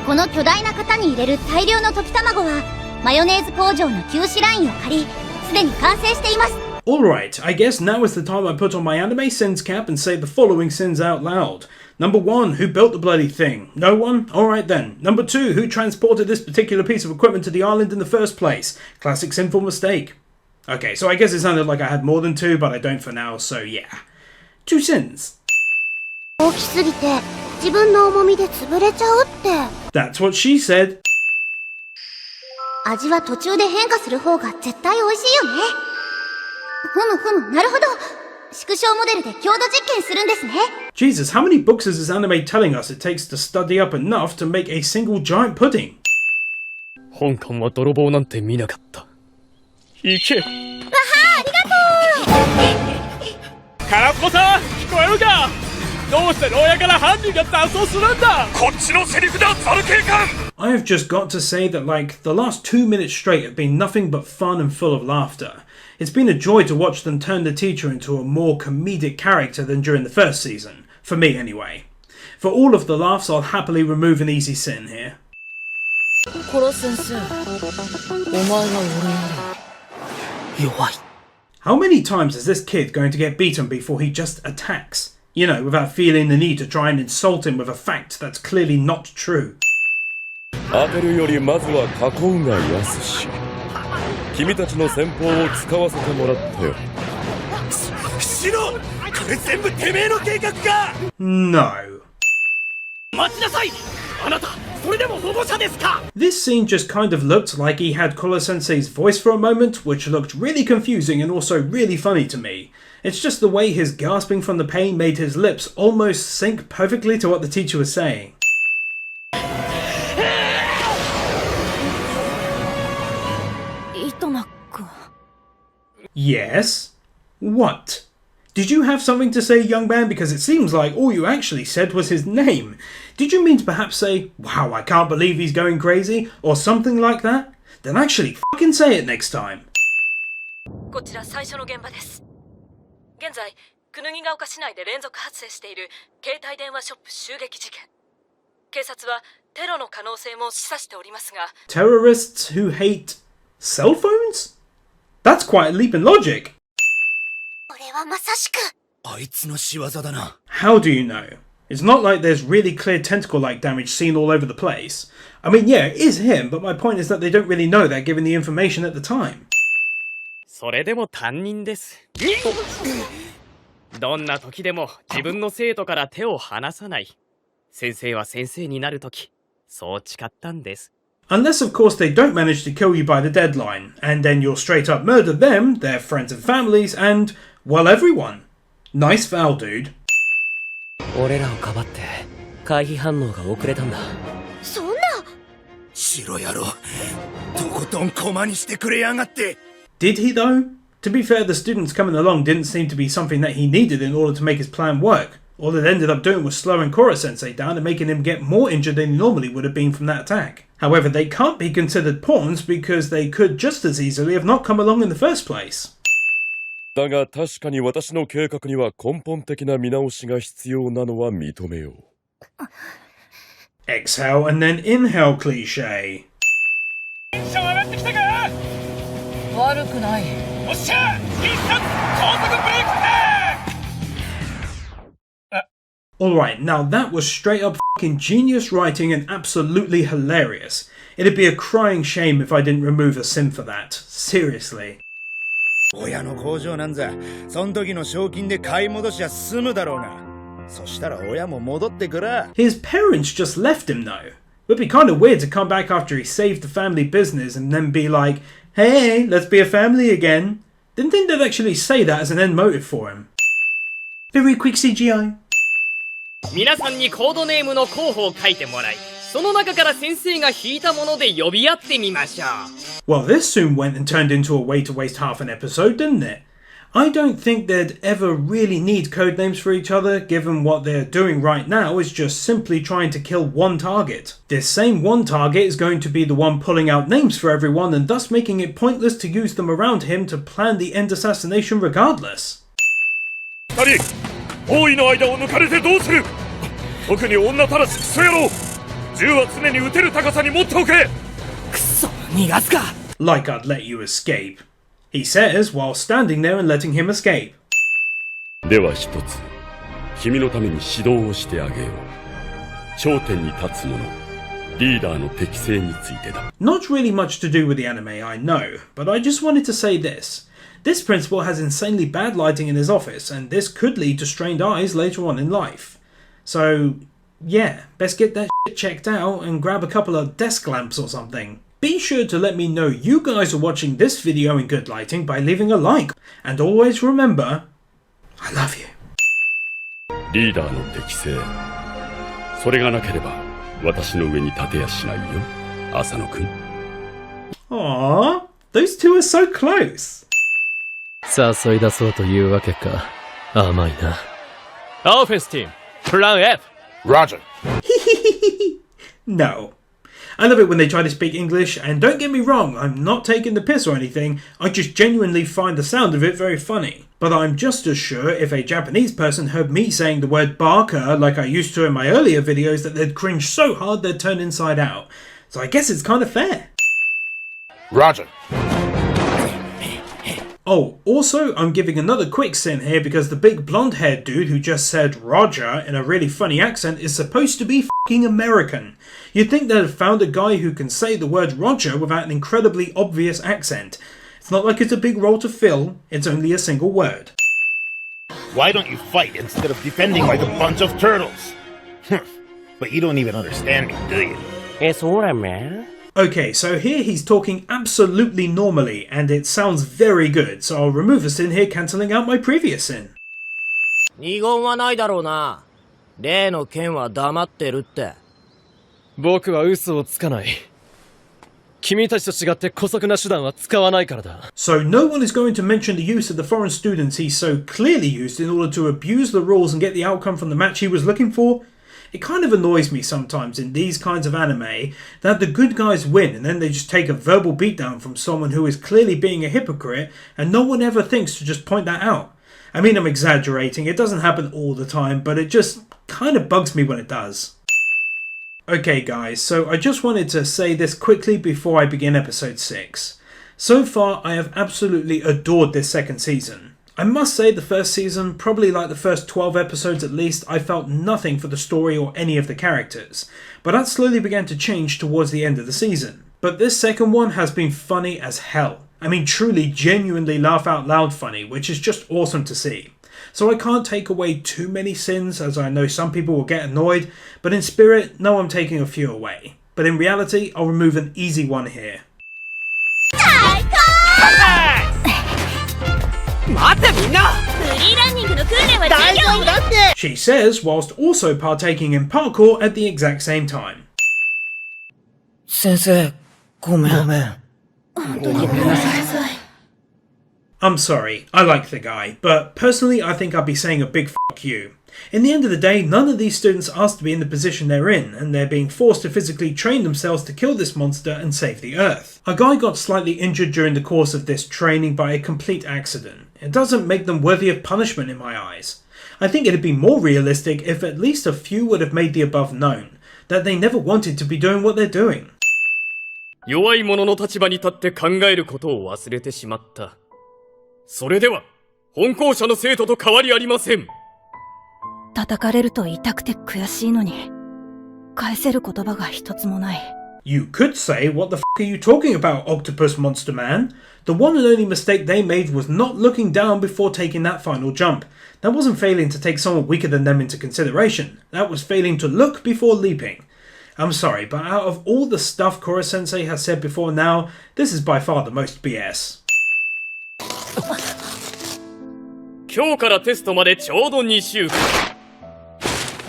この巨大な型に入れる大量の溶き卵は、マヨネーズ工場の休止ラインを借り、すでに完成しています。Alright, I guess now is the time I put on my anime sins cap and say the following sins out loud. Number 1, who built the bloody thing? No one? Alright then. Number 2, who transported this particular piece of equipment to the island in the first place? Classic sinful mistake. Okay, so I guess it sounded like I had more than 2, but I don't for now, so yeah. 2 sins. 大きすぎて、自分の重みで潰れちゃうって。That's what she said. 味は途中で変化する方が絶対美味しいよね。なるほど。縮小モデルで強度実験するんですね。Jesus, how many books is this anime telling us it takes to study up enough to make a single giant pudding? 本館は泥棒なんて見なかった。行け。わはありがとう。空っぽさん、聞こえるか？どうして牢屋から犯人が脱走するんだ？こっちのセリフだ、ザル警官。I have just got to say that, like, the last 2 minutes straight have been nothing but fun and full of laughter. It's been a joy to watch them turn the teacher into a more comedic character than during the first season. For me, anyway. For all of the laughs, I'll happily remove an easy sin here. コロ先生、お前が俺より弱い。How many times is this kid going to get beaten before he just attacks? You know, without feeling the need to try and insult him with a fact that's clearly not true. 当てるよりまずは囲うが安し。君たちの戦法を使わせてもらったよ。シロ、これ全部てめえの計画か？ No. 待ちなさい。あなた、それでも保護者ですか？ This scene just kind of looked like he had Kolo-sensei's voice for a moment, which looked really confusing and also really funny to me. It's just the way his gasping from the pain made his lips almost sync perfectly to what the teacher was saying. Yes? What? Did you have something to say, young man? Because it seems like all you actually said was his name. Did you mean to perhaps say, wow, I can't believe he's going crazy, or something like that? Then actually fucking say it next time. こちら最初の現場です。現在、椚ヶ丘市内で連続発生している携帯電話ショップ襲撃事件。警察はテロの可能性も示唆しておりますが。Terrorists who hate cell phones? That's quite a leap in logic. これはまさしく。あいつの仕業だな。How do you know? It's not like there's really clear tentacle-like damage seen all over the place. I mean, yeah, it is him, but my point is that they don't really know that given the information at the time. それでも担任です。どんな時でも自分の生徒から手を離さない。先生は先生になる時、そう誓ったんです。Unless of course they don't manage to kill you by the deadline, and then you'll straight up murder them, their friends and families, and, well, everyone. Nice foul, dude. 俺らをかばって回避反応が遅れたんだ。そんな。白野郎、とことん駒にしてくれやがって。Did he though? To be fair, the students coming along didn't seem to be something that he needed in order to make his plan work. All it ended up doing was slowing Kora-sensei down and making him get more injured than he normally would have been from that attack. However, they can't be considered pawns because they could just as easily have not come along in the first place. だが確かに私の計画には根本的な見直しが必要なのは認めよう。Exhale and then inhale cliche. 悪くない。おっしゃ、必殺高速ブレークだ。 Alright, now that was straight up fucking genius writing and absolutely hilarious. It'd be a crying shame if I didn't remove a sim for that. Seriously. 親の工場なんざ、そん時の賞金で買い戻しゃ済むだろうが。そしたら親も戻ってくら。His parents just left him though. It'd be kind of weird to come back after he saved the family business and then be like, hey, let's be a family again. Didn't think they'd actually say that as an end motive for him. Very quick CGI. 皆さんにコードネームの候補を書いてもらい、その中から先生が引いたもので呼び合ってみましょう。Well, this soon went and turned into a way to waste half an episode, didn't it? I don't think they'd ever really need codenames for each other, given what they're doing right now is just simply trying to kill one target. This same one target is going to be the one pulling out names for everyone and thus making it pointless to use them around him to plan the end assassination regardless. 2人、包囲の間を抜かれてどうする。特に女たらしクソ野郎。銃は常に撃てる高さに持っておけ。くそ、逃がすか。 Like I'd let you escape. He says while standing there and letting him escape. では一つ、君のために指導をしてあげよう。頂点に立つ者、リーダーの適性についてだ。Not really much to do with the anime, I know, but I just wanted to say this. This principal has insanely bad lighting in his office, and this could lead to strained eyes later on in life. So, yeah, best get that shit checked out and grab a couple of desk lamps or something. Be sure to let me know you guys are watching this video in good lighting by leaving a like, and always remember, I love you. リーダーの適性。それがなければ私の上に立てやしないよ、浅野くん。Aww, those two are so close. 誘い出そうというわけか。甘いな。オフェンスチーム、プラン F。Roger. No. I love it when they try to speak English, and don't get me wrong, I'm not taking the piss or anything, I just genuinely find the sound of it very funny. But I'm just as sure if a Japanese person heard me saying the word barker like I used to in my earlier videos that they'd cringe so hard they'd turn inside out. So I guess it's kind of fair. Roger. Oh, also, I'm giving another quick sin here because the big blonde-haired dude who just said Roger in a really funny accent is supposed to be f***ing American. You'd think they'd have found a guy who can say the word Roger without an incredibly obvious accent. It's not like it's a big role to fill, it's only a single word. Why don't you fight instead of defending like a bunch of turtles? But you don't even understand me, do you? It's alright, man. Okay, so here he's talking absolutely normally, and it sounds very good, so I'll remove a sin here cancelling out my previous sin. 二言はないだろうな。例の件は黙ってるって。僕は嘘をつかない。君たちと違って姑息な手段は使わないからだ。So no one is going to mention the use of the foreign students he so clearly used in order to abuse the rules and get the outcome from the match he was looking for? It kind of annoys me sometimes in these kinds of anime that the good guys win and then they just take a verbal beatdown from someone who is clearly being a hypocrite and no one ever thinks to just point that out. I mean, I'm exaggerating, it doesn't happen all the time, but it just kind of bugs me when it does. Okay guys, so I just wanted to say this quickly before I begin episode 6. So far, I have absolutely adored this second season. I must say the first season, probably like the first 12 episodes at least, I felt nothing for the story or any of the characters, but that slowly began to change towards the end of the season. But this second one has been funny as hell. I mean truly genuinely laugh out loud funny, which is just awesome to see. So I can't take away too many sins as I know some people will get annoyed, but in spirit, no, I'm taking a few away. but in reality, I'll remove an easy one here. She says, whilst also partaking in parkour at the exact same time. 先生、ごめん。I'm sorry, I like the guy, but personally I think I'd be saying a big fuck you. In the end of the day, none of these students asked to be in the position they're in, and they're being forced to physically train themselves to kill this monster and save the Earth. A guy got slightly injured during the course of this training by a complete accident. It doesn't make them worthy of punishment in my eyes. I think it'd be more realistic if at least a few would have made the above known, that they never wanted to be doing what they're doing. 弱い者の立場に立って考えることを忘れてしまった。それでは、本校舎の生徒と変わりありません。叩かれると痛くて悔しいのに、返せる言葉が一つもない。You could say, what the f*** are you talking about, Octopus Monster Man? The one and only mistake they made was not looking down before taking that final jump. That wasn't failing to take someone weaker than them into consideration. That was failing to look before leaping. I'm sorry, but out of all the stuff Kora-sensei has said before now, this is by far the most BS. 今日からテストまでちょうど2週間。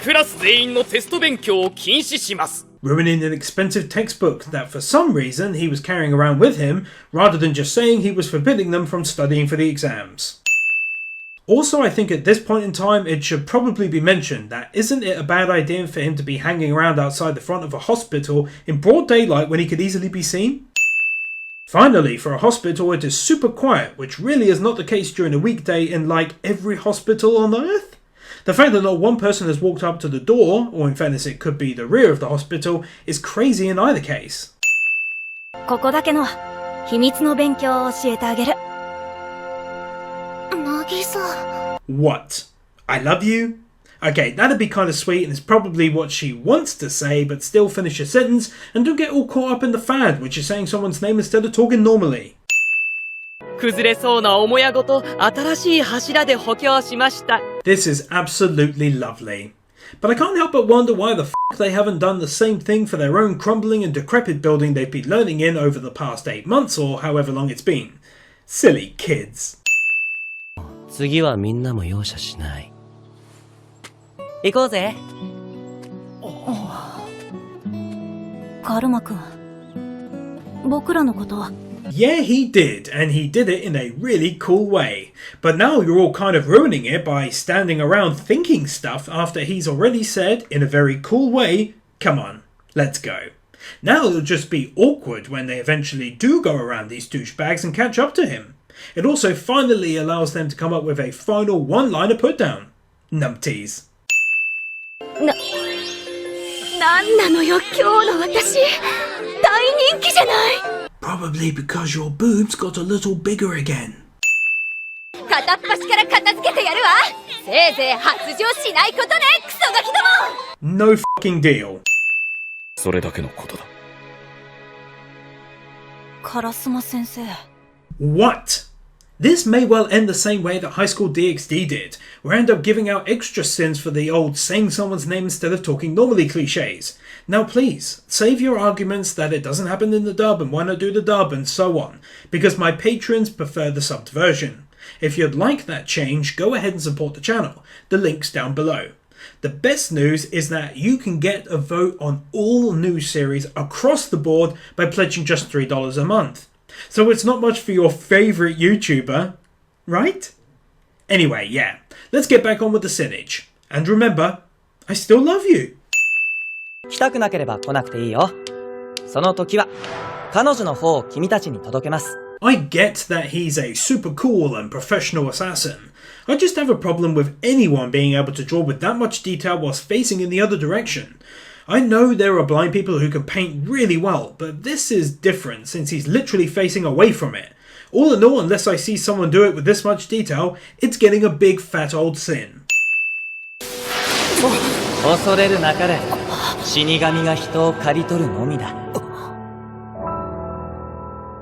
クラス全員のテスト勉強を禁止します。Ruining an expensive textbook that for some reason he was carrying around with him, rather than just saying he was forbidding them from studying for the exams. Also, I think at this point in time, it should probably be mentioned that isn't it a bad idea for him to be hanging around outside the front of a hospital in broad daylight when he could easily be seen? Finally, for a hospital, it is super quiet, which really is not the case during a weekday in like every hospital on Earth. The fact that not one person has walked up to the door, or in fairness it could be the rear of the hospital, is crazy in either case. ここだけの秘密の勉強を教えてあげる。What? I love you? Okay, that'd be kind of sweet and it's probably what she wants to say, but still finish a sentence and don't get all caught up in the fad, which is saying someone's name instead of talking normally. 崩れそうな母屋ごと新しい柱で補強しました。This is absolutely lovely. But I can't help but wonder why the f*** they haven't done the same thing for their own crumbling and decrepit building they've been learning in over the past 8 months or however long it's been. Silly kids. 次はみんなも容赦しない。行こうぜ。カルマ君、僕らのこと。Yeah, he did, and he did it in a really cool way. But now you're all kind of ruining it by standing around thinking stuff after he's already said, in a very cool way, come on, let's go. Now it'll just be awkward when they eventually do go around these douchebags and catch up to him. It also finally allows them to come up with a final one-liner put-down. Numpties. なんなのよ今日の私、大人気じゃない。Probably because your boobs got a little bigger again. 片っ端から片付けてやるわ。せいぜい発情しないことね、クソガキども。 No fucking deal. それだけのことだ。カラスマ先生。What? This may well end the same way that High School DxD did, where I end up giving out extra sins for the old saying someone's name instead of talking normally cliches. Now please, save your arguments that it doesn't happen in the dub and why not do the dub and so on, because my patrons prefer the subbed version. If you'd like that change, go ahead and support the channel. The link's down below. The best news is that you can get a vote on all new series across the board by pledging just $3 a month. So it's not much for your favourite YouTuber, right? Anyway, yeah, let's get back on with the signage. And remember, I still love you. 来たくなければ来なくていいよ。その時は彼女の方を君たちに届けます。I get that he's a super cool and professional assassin. I just have a problem with anyone being able to draw with that much detail whilst facing in the other direction. I know there are blind people who can paint really well, but this is different since he's literally facing away from it. All in all, unless I see someone do it with this much detail, it's getting a big fat old sin. 恐れるなかれ。死神が人を刈り取るのみだ。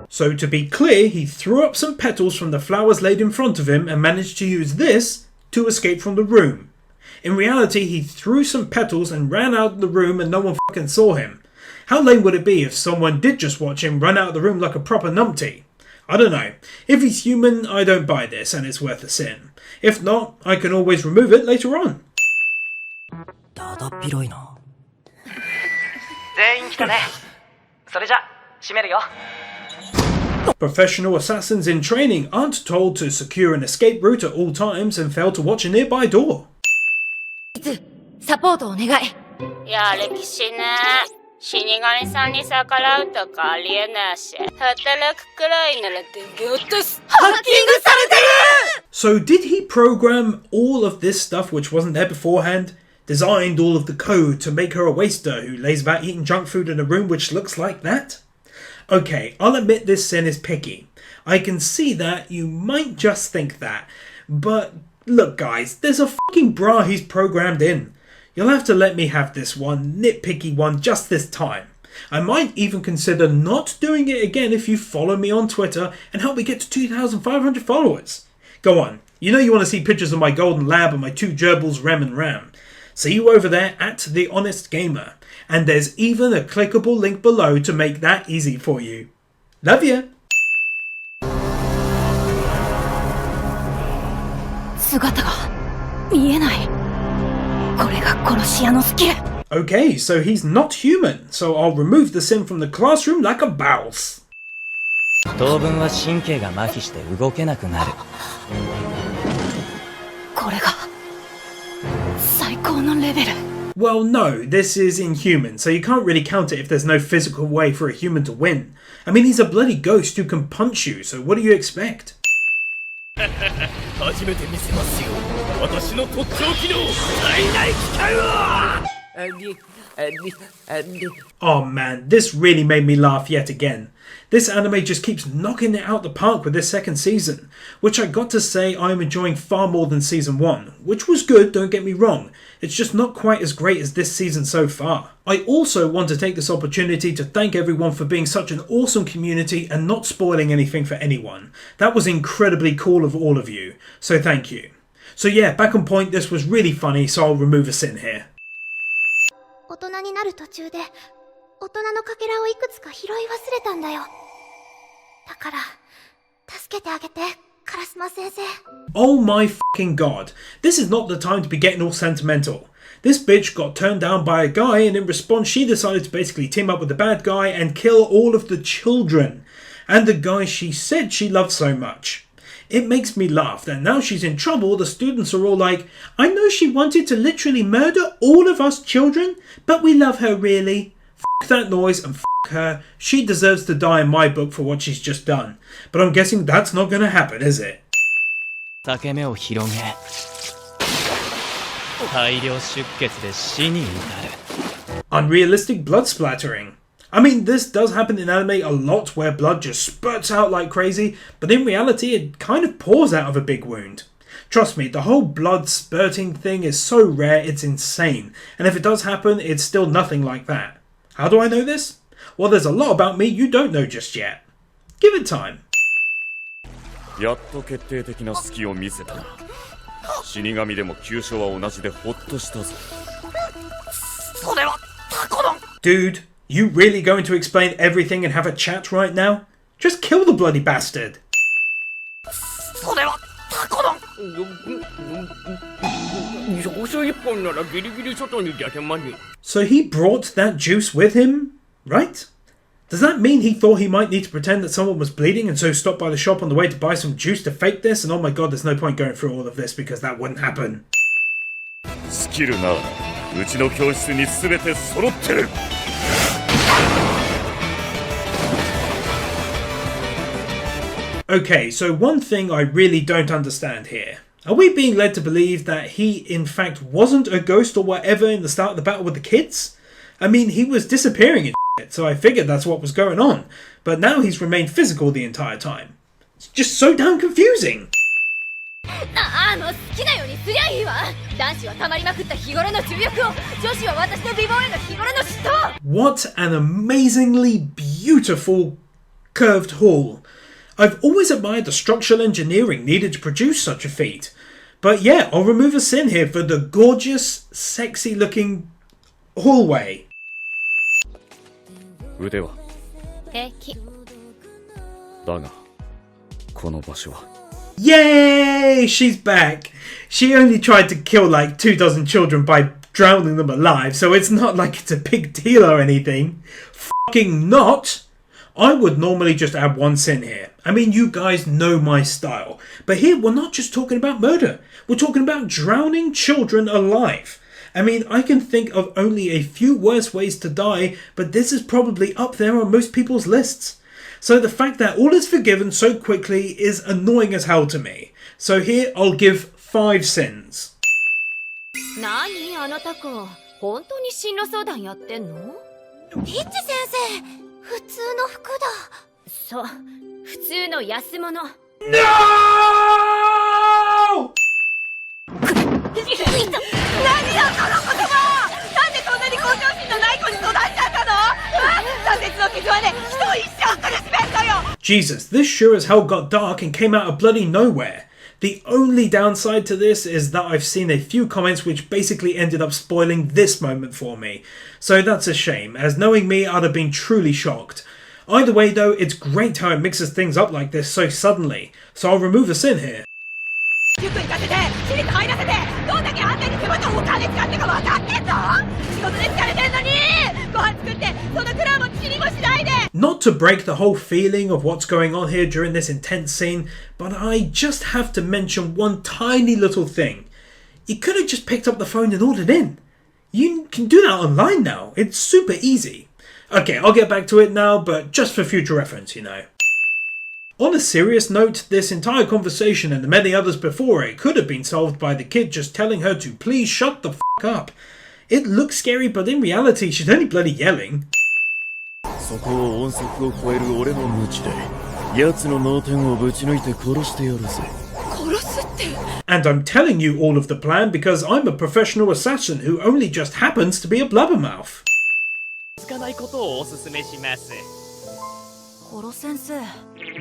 So to be clear, he threw up some petals from the flowers laid in front of him and managed to use this to escape from the room. In reality, he threw some petals and ran out of the room and no one fucking saw him. How lame would it be if someone did just watch him run out of the room like a proper numpty? I don't know. If he's human, I don't buy this and it's worth a sin. If not, I can always remove it later on. だだっ広いな。全員来たね。それじゃ閉めるよ。 Professional assassins in training aren't told to secure an escape route at all times and fail to watch a nearby door. サポートお願い。やる気しねえ。死神さんに逆らうとかありえないし、働くくらいなら電源落とす。ハッキングされてる! So did he program all of this stuff which wasn't there beforehand? Designed all of the code to make her a waster who lays about eating junk food in a room which looks like that? Okay, I'll admit this sin is picky. I can see that, you might just think that. But look guys, there's a fucking bra he's programmed in. You'll have to let me have this one, nitpicky one, just this time. I might even consider not doing it again if you follow me on Twitter and help me get to 2,500 followers. Go on, you know you want to see pictures of my golden lab and my two gerbils Rem and Ram. See you over there at The Honest Gamer. And there's even a clickable link below to make that easy for you. Love ya! 姿が見えない。これが殺し屋のスキル。 Okay, so he's not human, so I'll remove the sin from the classroom like a bouse. 当分は神経が麻痺して動けなくなる。これが最高のレベル。 Well, no, this is inhuman, so you can't really count it if there's no physical way for a human to win. I mean, he's a bloody ghost who can punch you, so what do you expect? 初めて見せますよ。私の特徴機能、体内機械を。Oh man, this really made me laugh yet again. This anime just keeps knocking it out the park with this second season, which I got to say I'm enjoying far more than season 1, which was good, don't get me wrong. It's just not quite as great as this season so far. I also want to take this opportunity to thank everyone for being such an awesome community and not spoiling anything for anyone. That was incredibly cool of all of you, so thank you. So yeah, back on point, this was really funny, so I'll remove a sin here. 大人になる途中で大人のかけらをいくつか拾い忘れたんだよ。だから助けてあげて、カラスマ先生。 Oh my fucking god. This is not the time to be getting all sentimental. This bitch got turned down by a guy and in response she decided to basically team up with the bad guy and kill all of the children. And the guy she said she loved so much. It makes me laugh that now she's in trouble, the students are all like, I know she wanted to literally murder all of us children, but we love her really. F that noise and f her. She deserves to die in my book for what she's just done. But I'm guessing that's not gonna happen, is it? 裂け目を広げ、大量出血で死に至る。 Unrealistic blood splattering. I mean, this does happen in anime a lot where blood just spurts out like crazy, but in reality it kind of pours out of a big wound. Trust me, the whole blood spurting thing is so rare it's insane, and if it does happen, it's still nothing like that. How do I know this? Well, there's a lot about me you don't know just yet. Give it time. やっと決定的な隙を見せたな。死神でも急所は同じでホッとしたぞ。それはタコの。 Dude, you really going to explain everything and have a chat right now? Just kill the bloody bastard. それはタコの。上昇一本ならギリギリ外に出せます。 So he brought that juice with him, right? Does that mean he thought he might need to pretend that someone was bleeding and so stopped by the shop on the way to buy some juice to fake this? And oh my god, there's no point going through all of this because that wouldn't happen. スキルならうちの教室に全て揃ってる。 Okay, so one thing I really don't understand here. Are we being led to believe that he in fact wasn't a ghost or whatever in the start of the battle with the kids? I mean, he was disappearing and shit, so I figured that's what was going on. But now he's remained physical the entire time. It's just so damn confusing. 好きなようにすりゃいいわ。男子は溜まりまくった日頃の重欲を、女子は私の美貌への日頃の嫉妬。 What an amazingly beautiful curved hall. I've always admired the structural engineering needed to produce such a feat. But yeah, I'll remove a sin here for the gorgeous, sexy looking hallway. 腕は平気。だがこの場所は Yay! She's back! She only tried to kill like 24 children by drowning them alive, so it's not like it's a big deal or anything. Fucking not! I would normally just add one sin here. I mean, you guys know my style. But here, we're not just talking about murder. We're talking about drowning children alive. I mean, I can think of only a few worse ways to die, but this is probably up there on most people's lists. So the fact that all is forgiven so quickly is annoying as hell to me. So here, I'll give 5 sins. 何あなた子、本当に進路相談やってんの？ヒッチ先生、普通の服だ。そう、普通の安物。No! 何よその言葉！なんでそんなに向上心のない子に育っちゃったの？挫折の傷はね、人を一生苦しめんのよ！ Jesus, this sure as hell got dark and came out of bloody nowhere. The only downside to this is that I've seen a few comments which basically ended up spoiling this moment for me. So that's a shame, as knowing me, I'd have been truly shocked. Either way though, it's great how it mixes things up like this so suddenly, so I'll remove a sin here. Not to break the whole feeling of what's going on here during this intense scene, but I just have to mention one tiny little thing. You could have just picked up the phone and ordered in. You can do that online now. It's super easy. Okay, I'll get back to it now, but just for future reference, you know. On a serious note, this entire conversation and the many others before it could have been solved by the kid just telling her to please shut the fuck up. It looks scary, but in reality, she's only bloody yelling. そこを音速を超える俺の無知で奴の脳天をぶち抜いて殺してやるぜ。殺すって。 And I'm telling you all of the plan because I'm a professional assassin who only just happens to be a blabbermouth. つかないことをおすすめします。殺先生。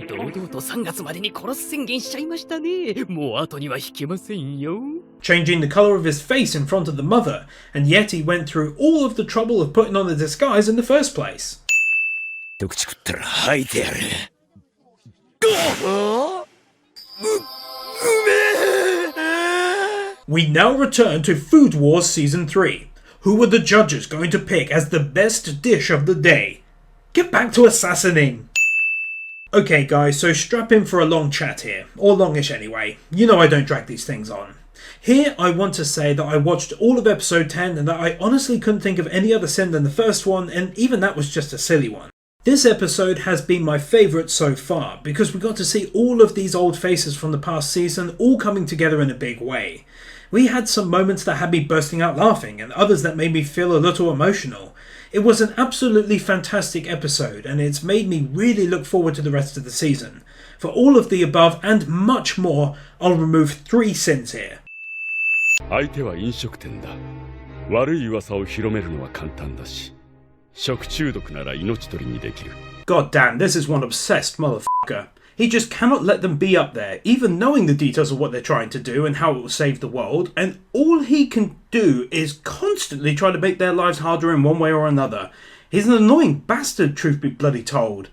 堂々と3月までに殺す宣言しちゃいましたね。もう後には引けませんよ。 Changing the colour of his face in front of the mother, and yet he went through all of the trouble of putting on the disguise in the first place. 一口食ったら吐いてやる。We now return to Food Wars Season 3. Who were the judges going to pick as the best dish of the day? Get back to assassinating! Okay guys, so strap in for a long chat here, or longish anyway. You know I don't drag these things on. Here I want to say that I watched all of episode 10 and that I honestly couldn't think of any other sin than the first one, and even that was just a silly one. This episode has been my favourite so far because we got to see all of these old faces from the past season all coming together in a big way. We had some moments that had me bursting out laughing and others that made me feel a little emotional. It was an absolutely fantastic episode and it's made me really look forward to the rest of the season. For all of the above and much more, I'll remove 3 sins here. 相手は飲食店だ。悪い噂を広めるのは簡単だし、食中毒なら命取りにできる。 God damn, this is one obsessed motherfucker. He just cannot let them be up there, even knowing the details of what they're trying to do and how it will save the world, and all he can do is constantly try to make their lives harder in one way or another. He's an annoying bastard, truth be bloody told.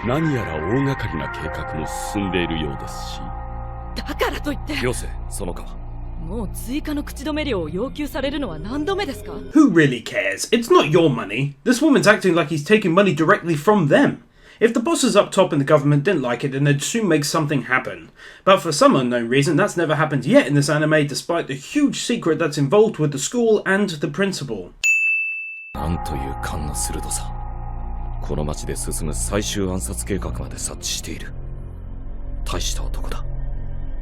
何やら大掛かりな計画も進んでいるようですし。だからといって。よせ、その川。もう追加の口止め料を要求されるのは何度目ですか? Who really cares? It's not your money. This woman's acting like he's taking money directly from them. If the bosses up top in the government didn't like it, then they'd soon make something happen. But for some unknown reason, that's never happened yet in this anime, despite the huge secret that's involved with the school and the principal. なんという勘の鋭さ。この町で進む最終暗殺計画まで察知している。大した男だ。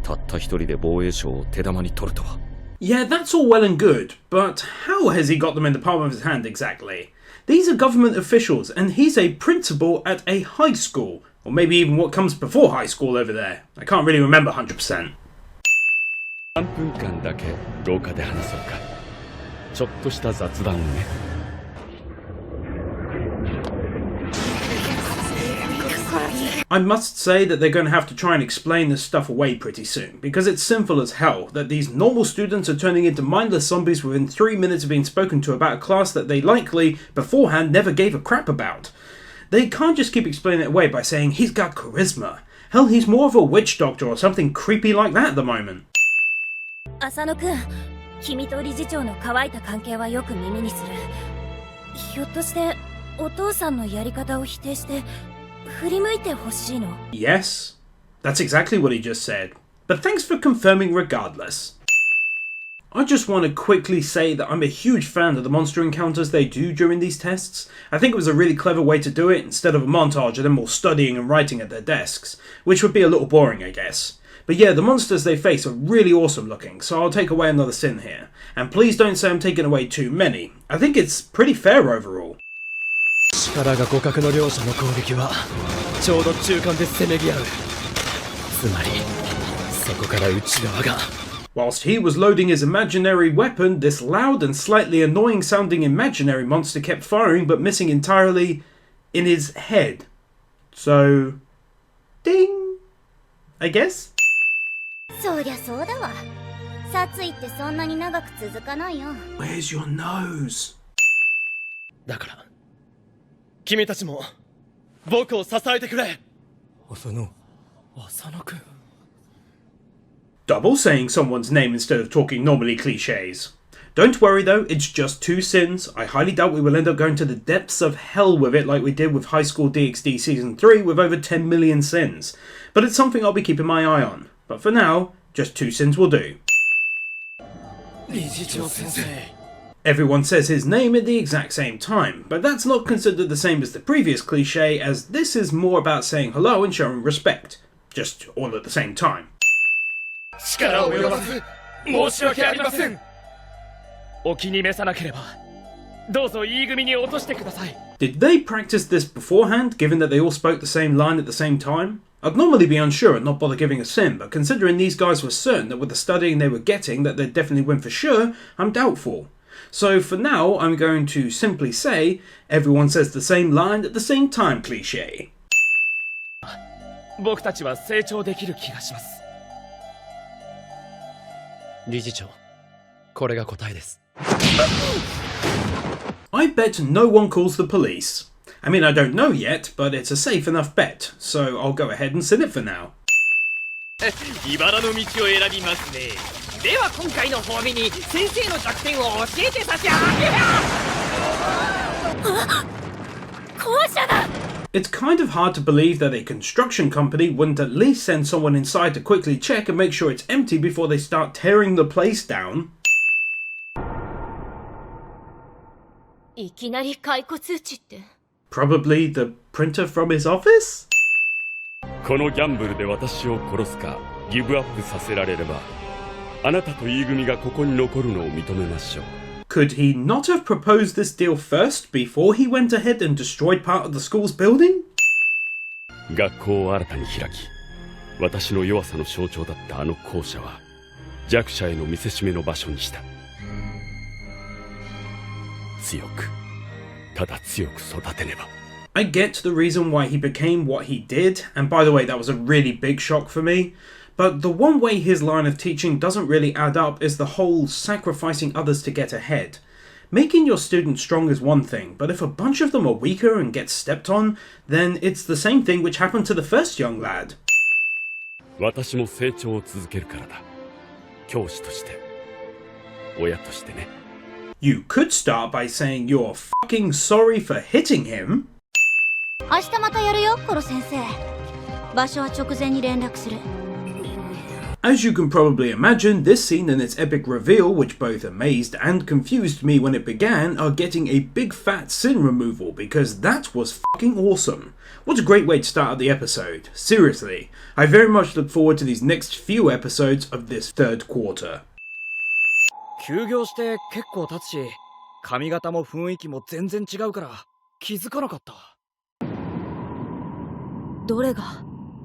たった一人で防衛省を手玉に取るとは。Yeah, that's all well and good, but how has he got them in the palm of his hand exactly? These are government officials, and he's a principal at a high school. Or maybe even what comes before high school over there. I can't really remember 100%. 3分間だけ廊下で話そうか。ちょっとした雑談をね。I must say that they're going to have to try and explain this stuff away pretty soon, because it's simple as hell that these normal students are turning into mindless zombies within 3 minutes of being spoken to about a class that they likely, beforehand, never gave a crap about. They can't just keep explaining it away by saying he's got charisma. Hell, he's more of a witch doctor or something creepy like that at the moment. 浅野くん、君と理事長の乾いた関係はよく耳にする。ひょっとしてお父さんのやり方を否定して振り向いてほしいの？ Yes, that's exactly what he just said. But thanks for confirming regardless. I just want to quickly say that I'm a huge fan of the monster encounters they do during these tests. I think it was a really clever way to do it instead of a montage of them all studying and writing at their desks, which would be a little boring, I guess. But yeah, the monsters they face are really awesome looking, so I'll take away another sin here. And please don't say I'm taking away too many. I think it's pretty fair overall. 力が互角の両者の攻撃はちょうど中間でせめぎ合う。つまりそこから内側が。Whilst he was loading his imaginary weapon, this loud and slightly annoying sounding imaginary monster kept firing but missing entirely in his head. So, ding, I guess? そりゃそうだわ。殺意ってそんなに長く続かないよ。Where's your nose? だから君たちも僕を支えてくれ。浅野くん。Double saying someone's name instead of talking normally cliches. Don't worry though, it's just 2 sins. I highly doubt we will end up going to the depths of hell with it like we did with High School DxD Season 3 with over 10 million sins. But it's something I'll be keeping my eye on. But for now, just 2 sins will do. Everyone says his name at the exact same time, but that's not considered the same as the previous cliche, as this is more about saying hello and showing respect. Just all at the same time. 力を及ばず申し訳ありません。お気に召さなければどうぞE組に落としてください。Did they practice this beforehand, given that they all spoke the same line at the same time? I'd normally be unsure and not bother giving a sin, but considering these guys were certain that with the studying they were getting that they'd definitely win for sure, I'm doubtful. So for now, I'm going to simply say, everyone says the same line at the same time cliche. 僕たちは成長できる気がします。理事長、これが答えです。I bet no one calls the police. I mean, I don't know yet, but it's a safe enough bet, so I'll go ahead and sin it for now. 茨の道を選びますね。では今回の褒美に先生の弱点を教えて差し上げる。校舎だ。 It's kind of hard to believe that a construction company wouldn't at least send someone inside to quickly check and make sure it's empty before they start tearing the place down. いきなり解雇通知って。Probably the printer from his office? このギャンブルで私を殺すかギブアップさせられればあなたとE組がここに残るのを認めましょう。 Could he not have proposed this deal first before he went ahead and destroyed part of the school's building? 学校を新たに開き私の弱さの象徴だったあの校舎は弱者への見せしめの場所にした。強くただ強く育てねば。 I get the reason why he became what he did, and by the way, that was a really big shock for me. But the one way his line of teaching doesn't really add up is the whole sacrificing others to get ahead. Making your students strong is one thing, but if a bunch of them are weaker and get stepped on, then it's the same thing which happened to the first young lad. 私も成長を続けるからだ。教師として、親としてね。You could start by saying you're fucking sorry for hitting him. 明日またやるよ、コロ先生。場所は直前に連絡する。As you can probably imagine, this scene and its epic reveal, which both amazed and confused me when it began, are getting a big fat sin removal because that was fucking awesome. What a great way to start out the episode. Seriously, I very much look forward to these next few episodes of this third quarter. 休業して結構経つし、髪型も雰囲気も全然違うから気づかなかった。どれが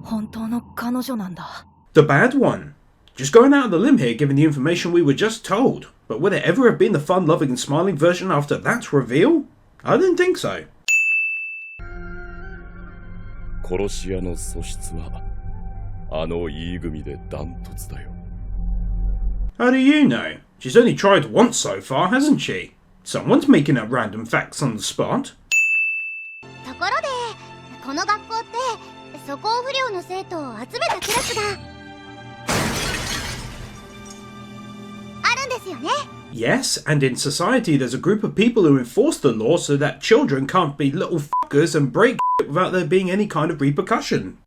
本当の彼女なんだ？ The bad one. Just going out on the limb here given the information we were just told. But would there ever have been the fun-loving and smiling version after that reveal? I didn't think so. 殺し屋の素質はあの E 組でダントツだよ。 How do you know? She's only tried once so far, hasn't she? Someone's making up random facts on the spot. ところでこの学校って素行不良の生徒を集めたクラスがあるんですよね。 Yes, and in society there's a group of people who enforce the law so that children can't be little fuckers and break shit without there being any kind of repercussion.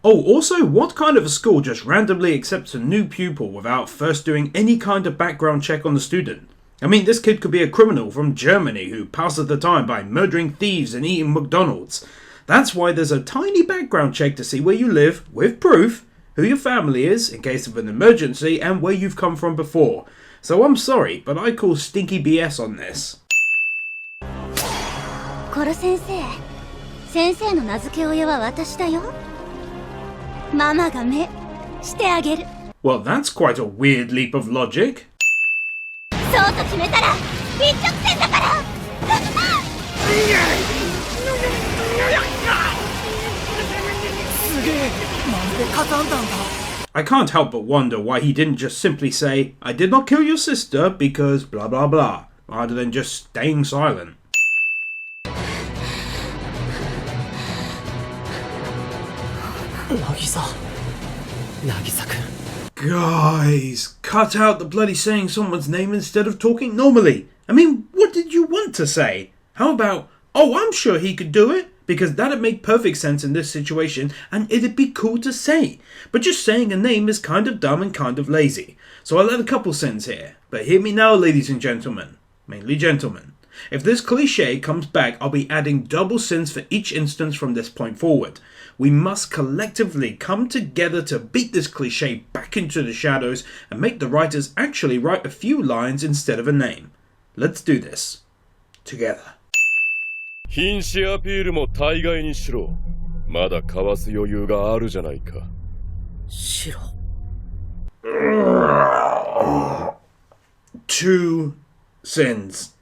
Oh, also, what kind of a school just randomly accepts a new pupil without first doing any kind of background check on the student? I mean, this kid could be a criminal from Germany who passes the time by murdering thieves and eating McDonald's. That's why there's a tiny background check to see where you live, with proof, who your family is, in case of an emergency, and where you've come from before. So I'm sorry, but I call stinky BS on this. コロ先生、先生の名付け親は私だよ。ママが目してあげる。 Well, that's quite a weird leap of logic. そうと決めたら一直線だから。すげえ、なんでかたんだんだ。 I can't help but wonder why he didn't just simply say, I did not kill your sister because blah blah blah, rather than just staying silent. Guys, cut out the bloody saying someone's name instead of talking normally. I mean, what did you want to say? How about, oh, I'm sure he could do it? Because that'd make perfect sense in this situation and it'd be cool to say. But just saying a name is kind of dumb and kind of lazy. So I'll add a couple sins here. But hear me now, ladies and gentlemen. Mainly gentlemen. If this cliche comes back, I'll be adding double sins for each instance from this point forward. We must collectively come together to beat this cliche back into the shadows and make the writers actually write a few lines instead of a name. Let's do this. Together. 瀕死アピールも大概にしろ。まだかわす余裕があるじゃないか。しろ。Two sins.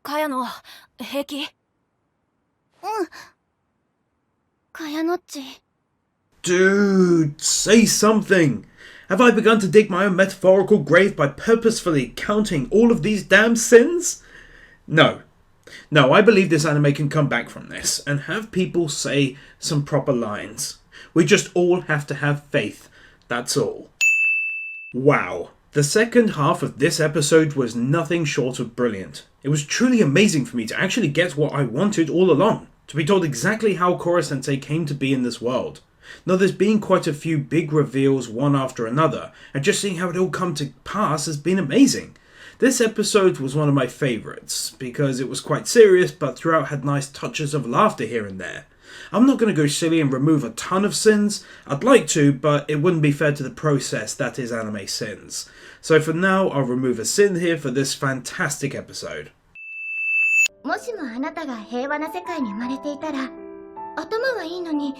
茅野、平気？うん。茅野っち。 Dude, say something. Have I begun to dig my own metaphorical grave by purposefully counting all of these damn sins? No. No, I believe this anime can come back from this and have people say some proper lines. We just all have to have faith. That's all. Wow. The second half of this episode was nothing short of brilliant. It was truly amazing for me to actually get what I wanted all along. To be told exactly how Koro-sensei came to be in this world. Now there's been quite a few big reveals one after another, and just seeing how it all come to pass has been amazing. This episode was one of my favourites, because it was quite serious but throughout had nice touches of laughter here and there. I'm not going to go silly and remove a ton of sins. I'd like to, but it wouldn't be fair to the process that is anime sins. So for now, I'll remove a sin here for this fantastic episode. もしもあなたが平和な世界に生まれていたら、頭はいいのに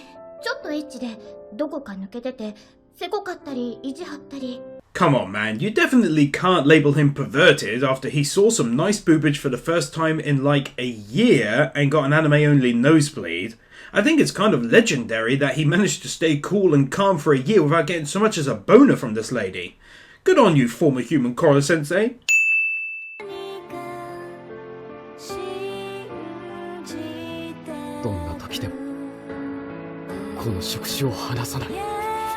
ちょっとエッチでどこか抜けててせこかったり意地張ったり。 Come on, man, you definitely can't label him perverted after he saw some nice boobage for the first time in like a year and got an anime-only nosebleed. I think it's kind of legendary that he managed to stay cool and calm for a year without getting so much as a boner from this lady. Good on you, former human Koro-sensei. どんな時でもこの触手を離さない。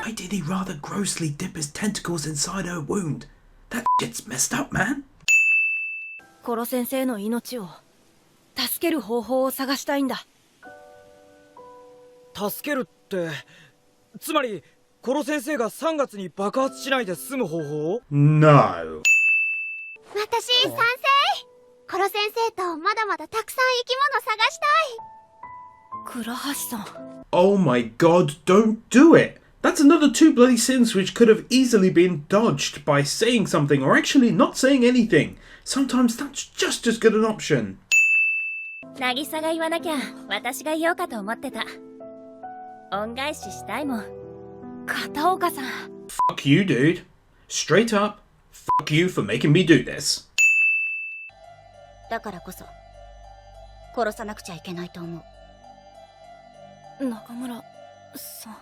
Why did he rather grossly dip his tentacles inside her wound? That shit's messed up, man. コロ先生の命を助ける方法を探したいんだ。助けるって、つまりコロ先生が3月に爆発しないで済む方法？ No. 私賛成。コロ先生とまだまだたくさん生き物探したい。倉橋さん。 Oh my god, don't do it. That's another two bloody sins which could have easily been dodged by saying something or actually not saying anything. Sometimes that's just as good an option. 渚が言わなきゃ私が言おうかと思ってた。恩返ししたいもん。片岡さん。Fuck you, dude. Straight up, fuck you for making me do this. だからこそ殺さなくちゃいけないと思う。Nakamura-san.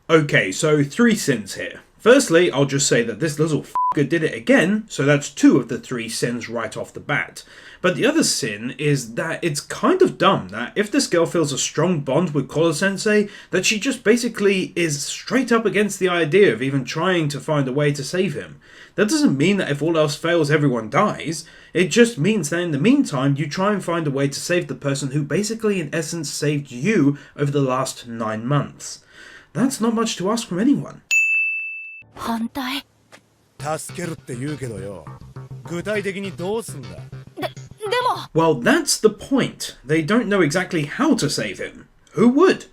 Okay, so 3 sins here. Firstly, I'll just say that this little f***er did it again, so that's 2 of the 3 sins right off the bat. But the other sin is that it's kind of dumb that if this girl feels a strong bond with Koro-sensei, that she just basically is straight up against the idea of even trying to find a way to save him. That doesn't mean that if all else fails everyone dies, it just means that in the meantime you try and find a way to save the person who basically in essence saved you over the last 9 months. That's not much to ask from anyone. 反対助けるって言うけどよ、具体的にどうすんだ。でも Well, that's the point. They don't know exactly how to save him. Who would?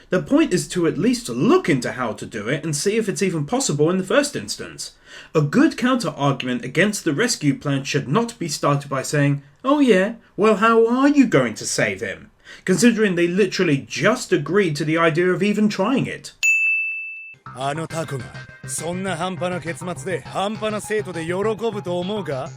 The point is to at least look into how to do it and see if it's even possible in the first instance. A good counter-argument against the rescue plan should not be started by saying, oh yeah, well how are you going to save him? Considering they literally just agreed to the idea of even trying it. あのタコがそんな半端な結末で半端な生徒で喜ぶと思うか？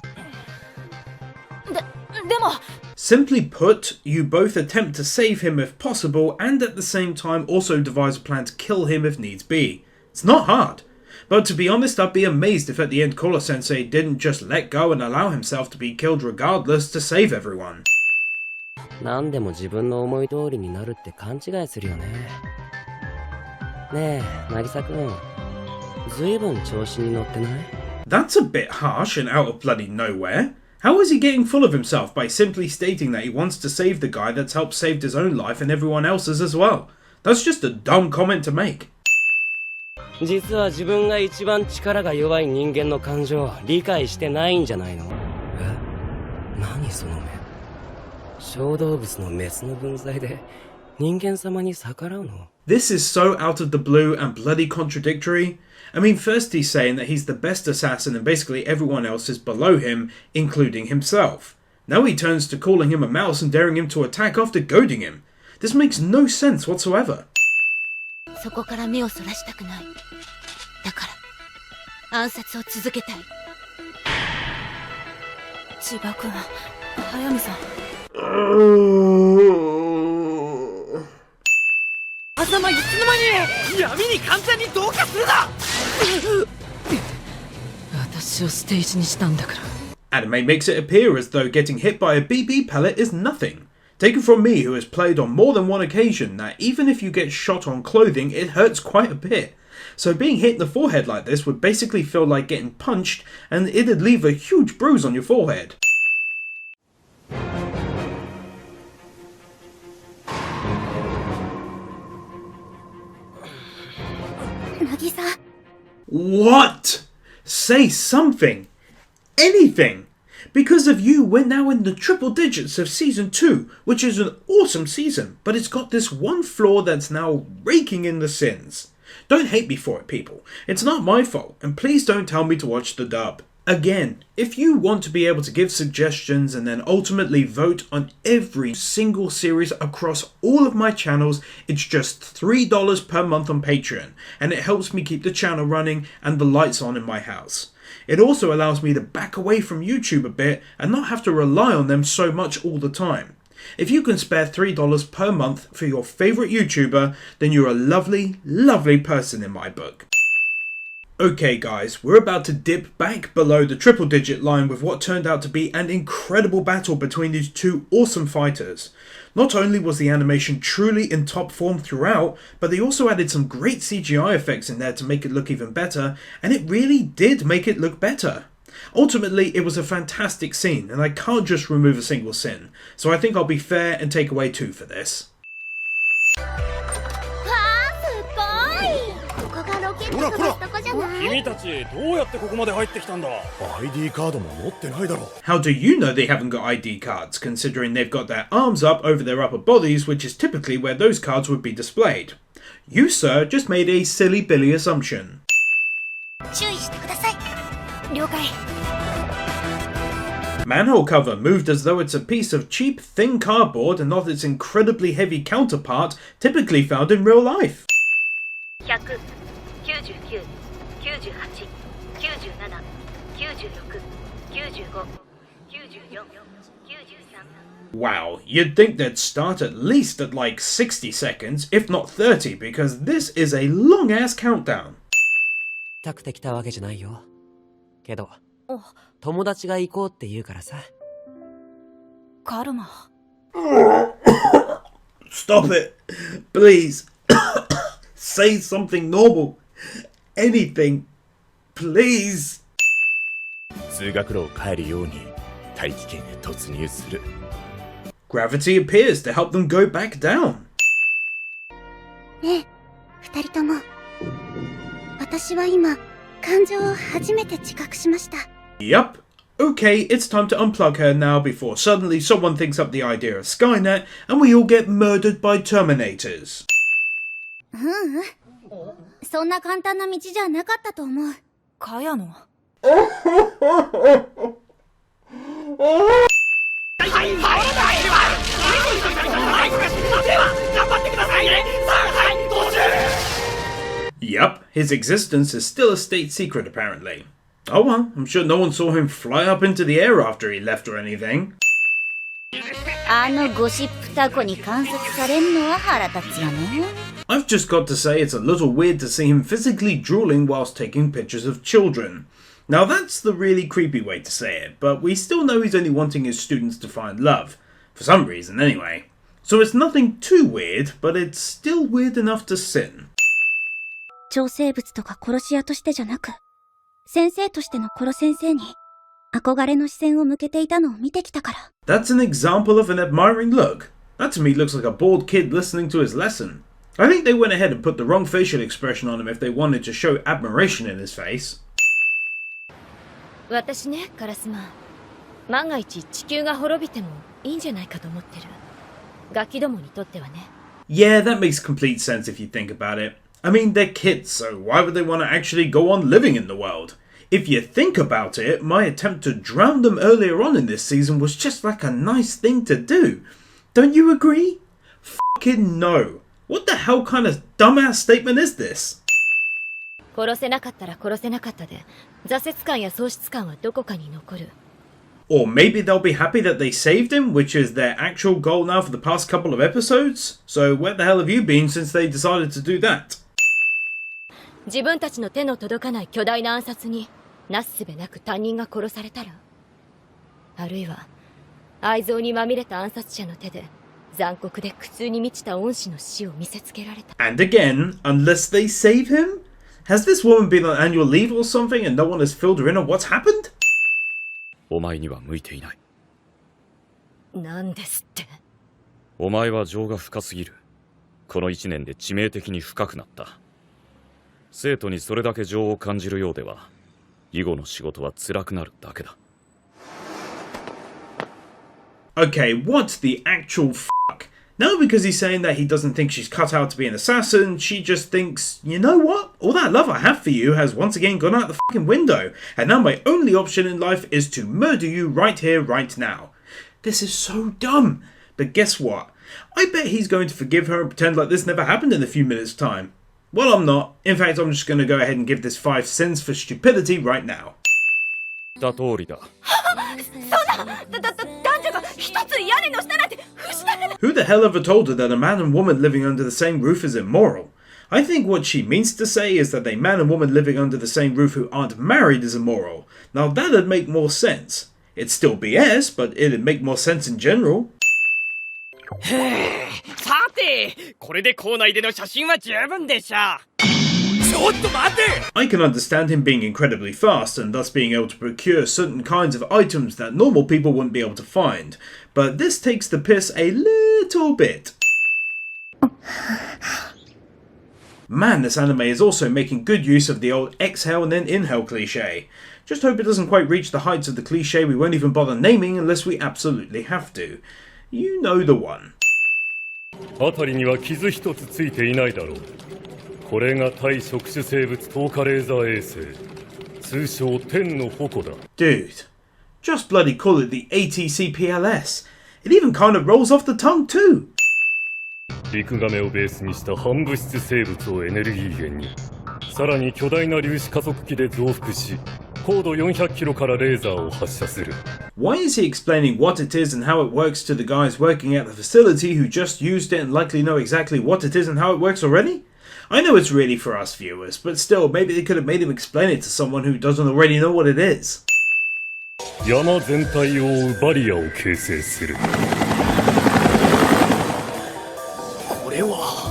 でも Simply put, you both attempt to save him if possible and at the same time also devise a plan to kill him if needs be. It's not hard. But to be honest, I'd be amazed if at the end Koro-sensei didn't just let go and allow himself to be killed regardless to save everyone. 何でも自分の思い通りになるって勘違いするよね。ねえ、渚くん、ずいぶん調子に乗ってない？ That's a bit harsh and out of bloody nowhere. How is he getting full of himself by simply stating that he wants to save the guy that's helped save his own life and everyone else's as well? That's just a dumb comment to make. 実は自分が一番力が弱い人間の感情を理解してないんじゃないの？え？何その目？小動物のメスの分際で人間様に逆らうの？ This is so out of the blue and bloody contradictory. I mean, first he's saying that he's the best assassin and basically everyone else is below him, including himself. Now he turns to calling him a mouse and daring him to attack after goading him. This makes no sense whatsoever. そこから目をそらしたくない。だから暗殺を続けたい。千葉君、早見さん。頭いつの間に闇に完全に同化するな。私をステージにしたんだから。 Anime makes it appear as though getting hit by a BB pellet is nothing. Take it from me, who has played on more than one occasion, that even if you get shot on clothing, it hurts quite a bit. So being hit in the forehead like this would basically feel like getting punched, and it'd leave a huge bruise on your forehead. Nagisa. What? Say something. Anything. Because of you, we're now in the triple digits of Season 2, which is an awesome season, but it's got this one flaw that's now raking in the sins. Don't hate me for it, people. It's not my fault, and please don't tell me to watch the dub. Again, if you want to be able to give suggestions and then ultimately vote on every single series across all of my channels, it's just $3 per month on Patreon, and it helps me keep the channel running and the lights on in my house. It also allows me to back away from YouTube a bit and not have to rely on them so much all the time. If you can spare $3 per month for your favourite YouTuber, then you're a lovely, lovely person in my book. Okay guys, we're about to dip back below the triple digit line with what turned out to be an incredible battle between these two awesome fighters. Not only was the animation truly in top form throughout, but they also added some great CGI effects in there to make it look even better, and it really did make it look better. Ultimately, it was a fantastic scene, and I can't just remove a single sin, so I think I'll be fair and take away 2 for this. ほらほら、君たちどうやってここまで入ってきたんだ。ID カードも持ってないだろ。 How do you know they haven't got ID cards, considering they've got their arms up over their upper bodies, which is typically where those cards would be displayed? You, sir, just made a silly Billy assumption. 注意してください。了解。 Manhole cover moved as though it's a piece of cheap, thin cardboard and not its incredibly heavy counterpart typically found in real life. 100、99、98、97、96、95、94、93。Wow, you'd think they'd start at least at like 60 seconds, if not 30, because this is a long-ass countdown. たくて来たわけじゃないよ。けど、友達が行こうって言うからさ。カルマ。Stop it. Please. Say something normal. Anything. Please. 通学路を帰るように大気圏へ突入する。Gravity appears to help them go back down. ねえ、二人とも。私は今、感情を初めて自覚しました。Yup. Okay, it's time to unplug her now before suddenly someone thinks up the idea of Skynet and we all get murdered by Terminators. そんな簡単な道じゃなかったと思う。かやの。Yup, his existence is still a state secret apparently. Oh well, I'm sure no one saw him fly up into the air after he left or anything. あのゴシップタコに観察されんのは腹立つよね。I've just got to say it's a little weird to see him physically drooling whilst taking pictures of children. Now that's the really creepy way to say it, but we still know he's only wanting his students to find love. For some reason anyway. So it's nothing too weird, but it's still weird enough to sin. 超生物とか殺し屋としてじゃなく、先生としての殺先生に憧れの視線を向けていたのを見てきたから。That's an example of an admiring look. That to me looks like a bored kid listening to his lesson. I think they went ahead and put the wrong facial expression on him if they wanted to show admiration in his face. 私ね、カラスマン。万が一地球が滅びてもいいんじゃないかと思ってる。ガキどもにとってはね。Yeah, that makes complete sense if you think about it. I mean, they're kids, so why would they want to actually go on living in the world? If you think about it, my attempt to drown them earlier on in this season was just like a nice thing to do. Don't you agree? Fucking no. What the hell kind of dumbass statement is this? 殺せなかったら殺せなかったで、挫折感や喪失感はどこかに残る。Or maybe they'll be happy that they saved him, which is their actual goal now for the past couple of episodes? So where the hell have you been since they decided to do that? 自分たちの手の届かない巨大な暗殺になすすべなく他人が殺されたら、あるいは愛憎にまみれた暗殺者の手で残酷で苦痛に満ちた恩師の死を見せつけられた。 And again, unless they save him? Has this woman been on annual leave or something and no one has filled her in on what's happened? お前には向いていない。なんですって。お前は情が深すぎる。この1年で致命的に深くなった。生徒にそれだけ情を感じるようでは、以後の仕事は辛くなるだけだ。Okay, what the actual fuck? Now because he's saying that he doesn't think she's cut out to be an assassin, she just thinks, you know what? All that love I have for you has once again gone out the fucking window, and now my only option in life is to murder you right here, right now. This is so dumb. But guess what? I bet he's going to forgive her and pretend like this never happened in a few minutes' time. Well, I'm not. In fact, I'm just going to go ahead and give this 5 sins for stupidity right now. だ通りだ。そんな、男女が一つ屋根の下なんて不自然だ。 Who the hell ever told her that a man and woman living under the same roof is immoral? I think what she means to say is that a man and woman living under the same roof who aren't married is immoral. Now that'd make more sense. It'd still be BS, but it'd make more sense in general. さて、これで校内での写真は十分でしょう。ちょっと待て! I can understand him being incredibly fast and thus being able to procure certain kinds of items that normal people wouldn't be able to find, but this takes the piss a little bit. Man, this anime is also making good use of the old exhale and then inhale cliche. Just hope it doesn't quite reach the heights of the cliche we won't even bother naming unless we absolutely have to. You know the one. 辺りには傷一つついていないだろう。これが対触手生物透過レーザー衛星、通称天の矛だ。Dude, just bloody call it the ATCPLS. It even kind of rolls off the tongue too. 陸亀をベースにした反物質生物をエネルギー源に、さらに巨大な粒子加速器で増幅し、高度400キロからレーザーを発射する。Why is he explaining what it is and how it works to the guys working at the facility who just used it and likely know exactly what it is and how it works already? I know it's really for us viewers, but still, maybe they could have made him explain it to someone who doesn't already know what it is. 山全体を覆うバリアを形成する。これは。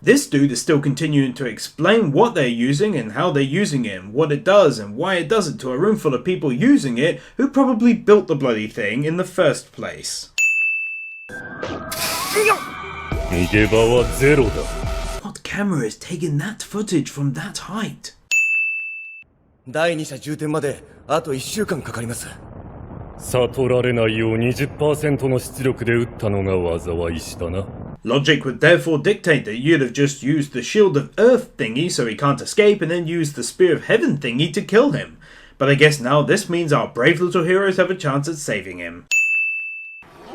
This dude is still continuing to explain what they're using and how they're using it and what it does and why it does it to a room full of people using it who probably built the bloody thing in the first place. 逃げ場はゼロだ。 What camera is taking that footage from that height? 第2射充填まであと1週間かかります。悟られないよう 20% の出力で撃ったのが災いしだな。 Logic would therefore dictate that you'd have just used the Shield of Earth thingy so he can't escape and then used the Spear of Heaven thingy to kill him. But I guess now this means our brave little heroes have a chance at saving him.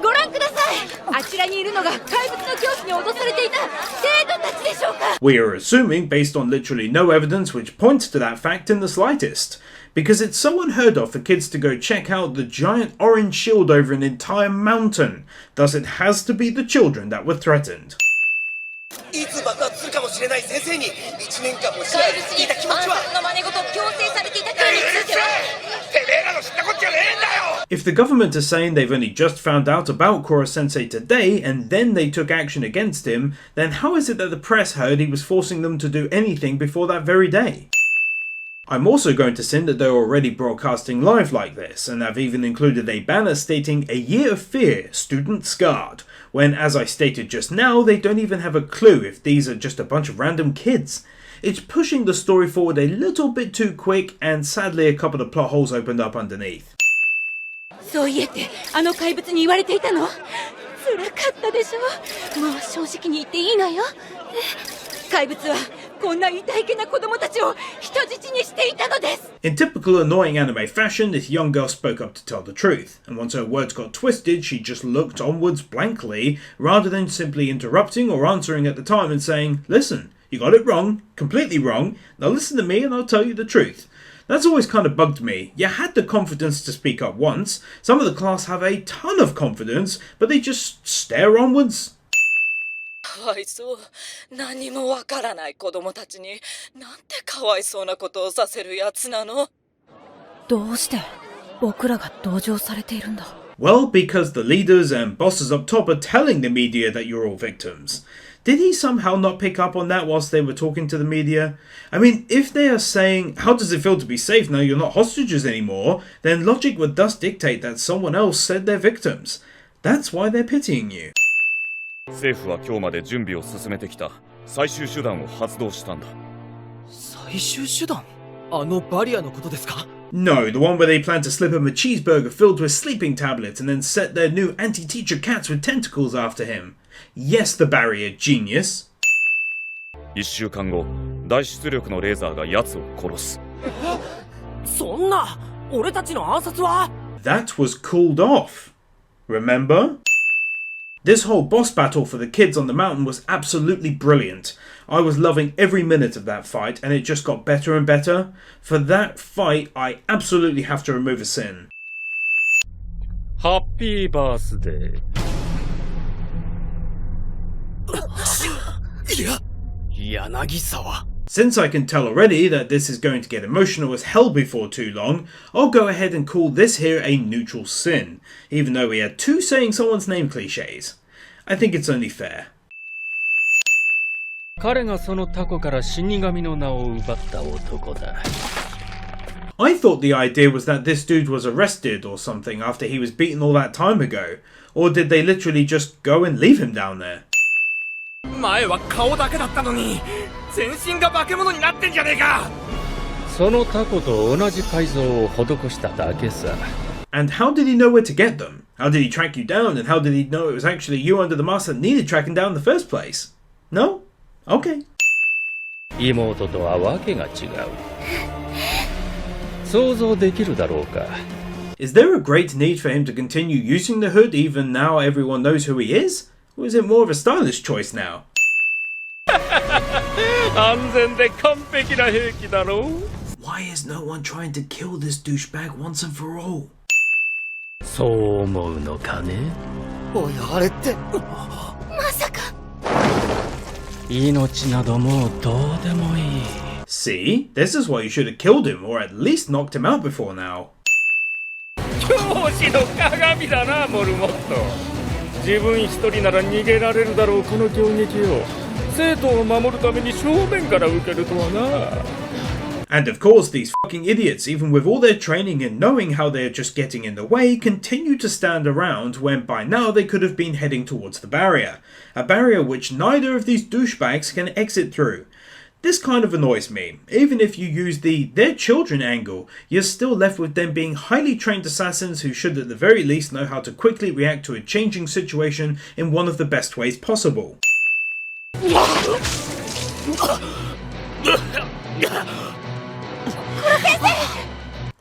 ご覧ください。あちらにいるのが怪物の教師に脅されていた生徒たちでしょうか。 We are assuming based on literally no evidence which points to that fact in the slightest. Because it's so unheard of for kids to go check out the giant orange shield over an entire mountain. Thus it has to be the children that were threatened. いつ爆発するかもしれない先生に1年間も支配していた気持ちは。怪物に暗殺の真似事を強制されていた件については。てめえらの知ったこっちゃねえんだよ。 If the government is saying they've only just found out about Koro Sensei today and then they took action against him, then how is it that the press heard he was forcing them to do anything before that very day? I'm also going to sin that they're already broadcasting live like this, and have even included a banner stating "A Year of Fear, Student Scarred," when, as I stated just now, they don't even have a clue if these are just a bunch of random kids. It's pushing the story forward a little bit too quick, and sadly a couple of plot holes opened up underneath. そう言えてあの怪物に言われていたの。辛かったでしょ。もう正直に言っていいのよ。怪物はこんな痛いけな子供たちを人質にしていたのです。 In typical annoying anime fashion, this young girl spoke up to tell the truth, and once her words got twisted, she just looked onwards blankly, rather than simply interrupting or answering at the time and saying, "Listen, you got it wrong, completely wrong, now listen to me and I'll tell you the truth." That's always kind of bugged me. You had the confidence to speak up once. Some of the class have a ton of confidence, but they just stare onwards. かわいそう。何もわからない子供たちになんてかわいそうなことをさせるやつなの。どうして僕らが同情されているんだ。 Well, because the leaders and bosses up top are telling the media that you're all victims. Did he somehow not pick up on that whilst they were talking to the media? I mean, if they are saying, how does it feel to be safe now you're not hostages anymore, then logic would thus dictate that someone else said they're victims. That's why they're pitying you. 政府は今日まで準備を進めてきた最終手段を発動したんだ。最終手段？あのバリアのことですか？ No, the one where they plan to slip him a cheeseburger filled with sleeping tablets and then set their new anti-teacher cats with tentacles after him. Yes, the barrier, genius. 1週間後、大出力のレーザーが奴を殺す。そんな、俺たちの暗殺は？ That was called off. Remember? This whole boss battle for the kids on the mountain was absolutely brilliant. I was loving every minute of that fight, and it just got better and better. For that fight, I absolutely have to remove a sin. ハッピーバースデー。いや、柳沢。 Since I can tell already that this is going to get emotional as hell before too long, I'll go ahead and call this here a neutral sin, even though we had two saying someone's name cliches. I think it's only fair. 彼がそのタコから死神の名を奪った男だ。I thought the idea was that this dude was arrested or something after he was beaten all that time ago, or did they literally just go and leave him down there? 前は顔だけだったのに、全身が化け物になってんじゃねえか。そのタコと同じ改造を施しただけさ。And how did he know where to get them? How did he track you down, and how did he know it was actually you under the mask that needed tracking down in the first place? No? Okay. 妹とはわけが違う。想像できるだろうか。Is there a great need for him to continue using the hood even now everyone knows who he is? Or is it more of a stylish choice now? 安全で完璧な兵器だろう。 Why is no one trying to kill this douchebag once and for all? そう思うのかね。おい、あれって。まさか。命などもうどうでもいい。See? This is why you should have killed him, or at least knocked him out before now. 教師の鏡だな、モルモット。自分一人なら逃げられるだろう、この攻撃を。生徒を守るために正面から受けるとはな。And of course, these fucking idiots, even with all their training and knowing how they're just getting in the way, continue to stand around when by now they could have been heading towards the barrier. A barrier which neither of these douchebags can exit through. This kind of annoys me. Even if you use the "they're children" angle, you're still left with them being highly trained assassins who should at the very least know how to quickly react to a changing situation in one of the best ways possible.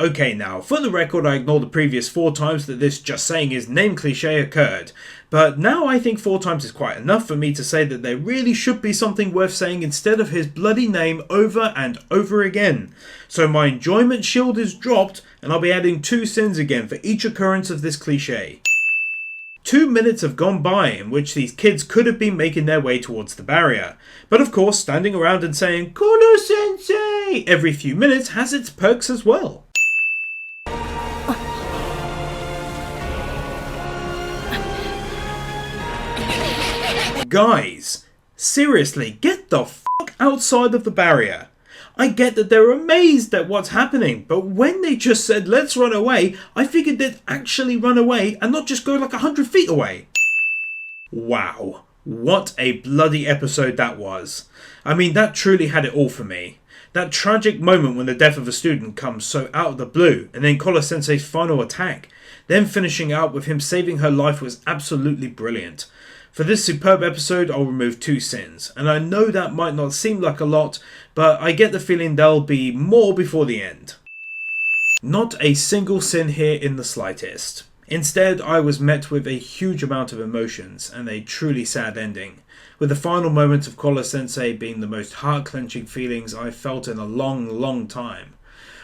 Okay, now, for the record, I ignore the previous 4 times that this just saying his name cliche occurred, but now I think 4 times is quite enough for me to say that there really should be something worth saying instead of his bloody name over and over again. So my enjoyment shield is dropped, and I'll be adding 2 sins again for each occurrence of this cliche. 2 minutes have gone by in which these kids could have been making their way towards the barrier. But of course, standing around and saying "Kono Sensei" every few minutes has its perks as well. Guys, seriously, get the fuck outside of the barrier. I get that they're amazed at what's happening, but when they just said "let's run away," I figured they'd actually run away and not just go like 100 feet away. Wow, what a bloody episode that was. I mean, that truly had it all for me. That tragic moment when the death of a student comes so out of the blue, and then Kola Sensei's final attack, then finishing out with him saving her life was absolutely brilliant. For this superb episode, I'll remove 2 sins, and I know that might not seem like a lot, but I get the feeling there'll be more before the end. Not a single sin here in the slightest. Instead, I was met with a huge amount of emotions and a truly sad ending, with the final moments of Kola Sensei being the most heart-clenching feelings I've felt in a long time.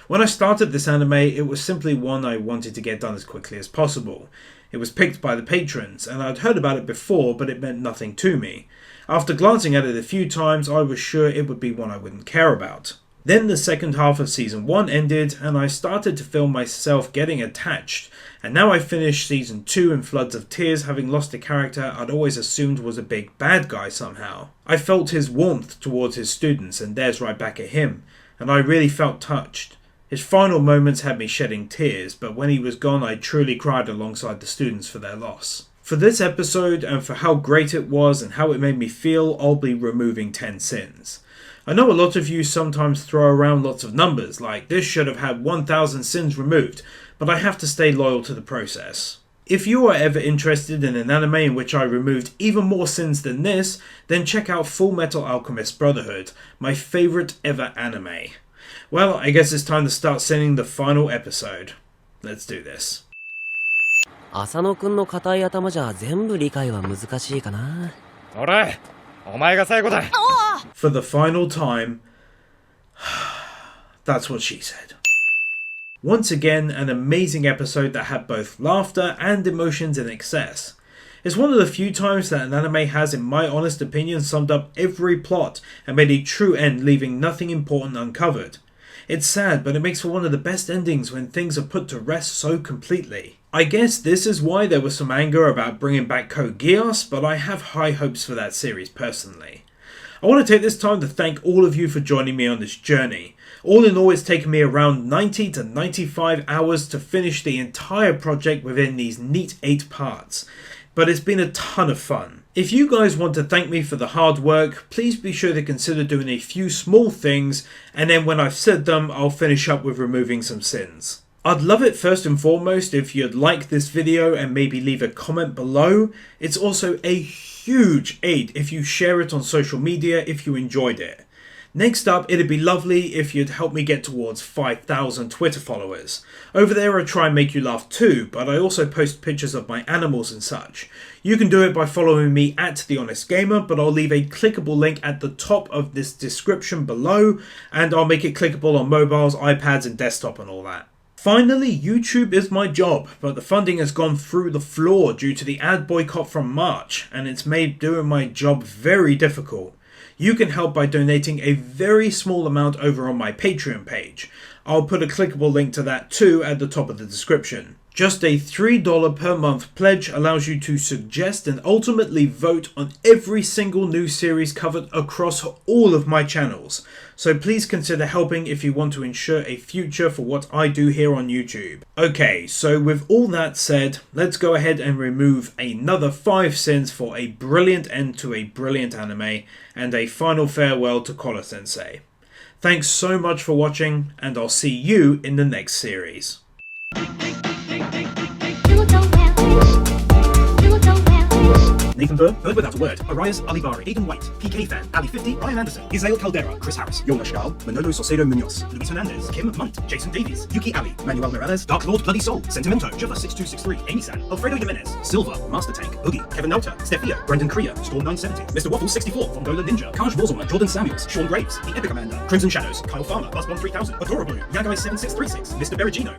When I started this anime, it was simply one I wanted to get done as quickly as possible. It was picked by the patrons, and I'd heard about it before, but it meant nothing to me. After glancing at it a few times, I was sure it would be one I wouldn't care about. Then the second half of Season 1 ended, and I started to feel myself getting attached, and now I finished Season 2 in floods of tears, having lost a character I'd always assumed was a big bad guy somehow. I felt his warmth towards his students, and theirs right back at him, and I really felt touched. His final moments had me shedding tears, but when he was gone I truly cried alongside the students for their loss. For this episode, and for how great it was and how it made me feel, I'll be removing 10 sins. I know a lot of you sometimes throw around lots of numbers, like this should have had 1000 sins removed, but I have to stay loyal to the process. If you are ever interested in an anime in which I removed even more sins than this, then check out Full Metal Alchemist Brotherhood, my favourite ever anime. Well, I guess it's time to start sending the final episode. Let's do this. 浅野くんの硬い頭じゃ全部理解は難しいかな。おら、お前が最後だ。For the final time. That's what she said. Once again, an amazing episode that had both laughter and emotions in excess. It's one of the few times that an anime has, in my honest opinion, summed up every plot and made a true end, leaving nothing important uncovered. It's sad, but it makes for one of the best endings when things are put to rest so completely. I guess this is why there was some anger about bringing back Code Geass, but I have high hopes for that series personally. I want to take this time to thank all of you for joining me on this journey. All in all, it's taken me around 90 to 95 hours to finish the entire project within these neat 8 parts. But it's been a ton of fun. If you guys want to thank me for the hard work, please be sure to consider doing a few small things, and then when I've said them, I'll finish up with removing some sins. I'd love it first and foremost if you'd like this video and maybe leave a comment below. It's also a huge aid if you share it on social media if you enjoyed it. Next up, it'd be lovely if you'd help me get towards 5,000 Twitter followers. Over there I try and make you laugh too, but I also post pictures of my animals and such. You can do it by following me at The Honest Gamer, but I'll leave a clickable link at the top of this description below, and I'll make it clickable on mobiles, iPads and desktop and all that. Finally, YouTube is my job, but the funding has gone through the floor due to the ad boycott from March, and it's made doing my job very difficult. You can help by donating a very small amount over on my Patreon page. I'll put a clickable link to that too at the top of the description. Just a $3 per month pledge allows you to suggest and ultimately vote on every single new series covered across all of my channels. So please consider helping if you want to ensure a future for what I do here on YouTube. Okay, so with all that said, let's go ahead and remove another 5 sins for a brilliant end to a brilliant anime and a final farewell to Kola Sensei. Thanks so much for watching, and I'll see you in the next series. Nathan Burr, Bird Without a Word, Arias, Ali Bari, Aidan White, PK Fan, Ali 50, Ryan Anderson, Israel Caldera, Chris Harris, Jonas Stahl, Manolo Saucedo Munoz, Luis Hernandez, Kim Munt, Jason Davies, Yuki Ali, Manuel Morales, Dark Lord Bloody Soul, Sentimento, Java 6263, Amy San, Alfredo Jimenez, Silva, Master Tank, Boogie, Kevin Nauta, Stefia, Brendan Kriya, Storm 970, Mr. Waffle 64, Fongola Ninja, Kaj Warzelman, Jordan Samuels, Sean Graves, The Epic Amanda, Crimson Shadows, Kyle Farmer, Buzzbomb 3000, Adorable, Yagai 7636, Mr. Berigino.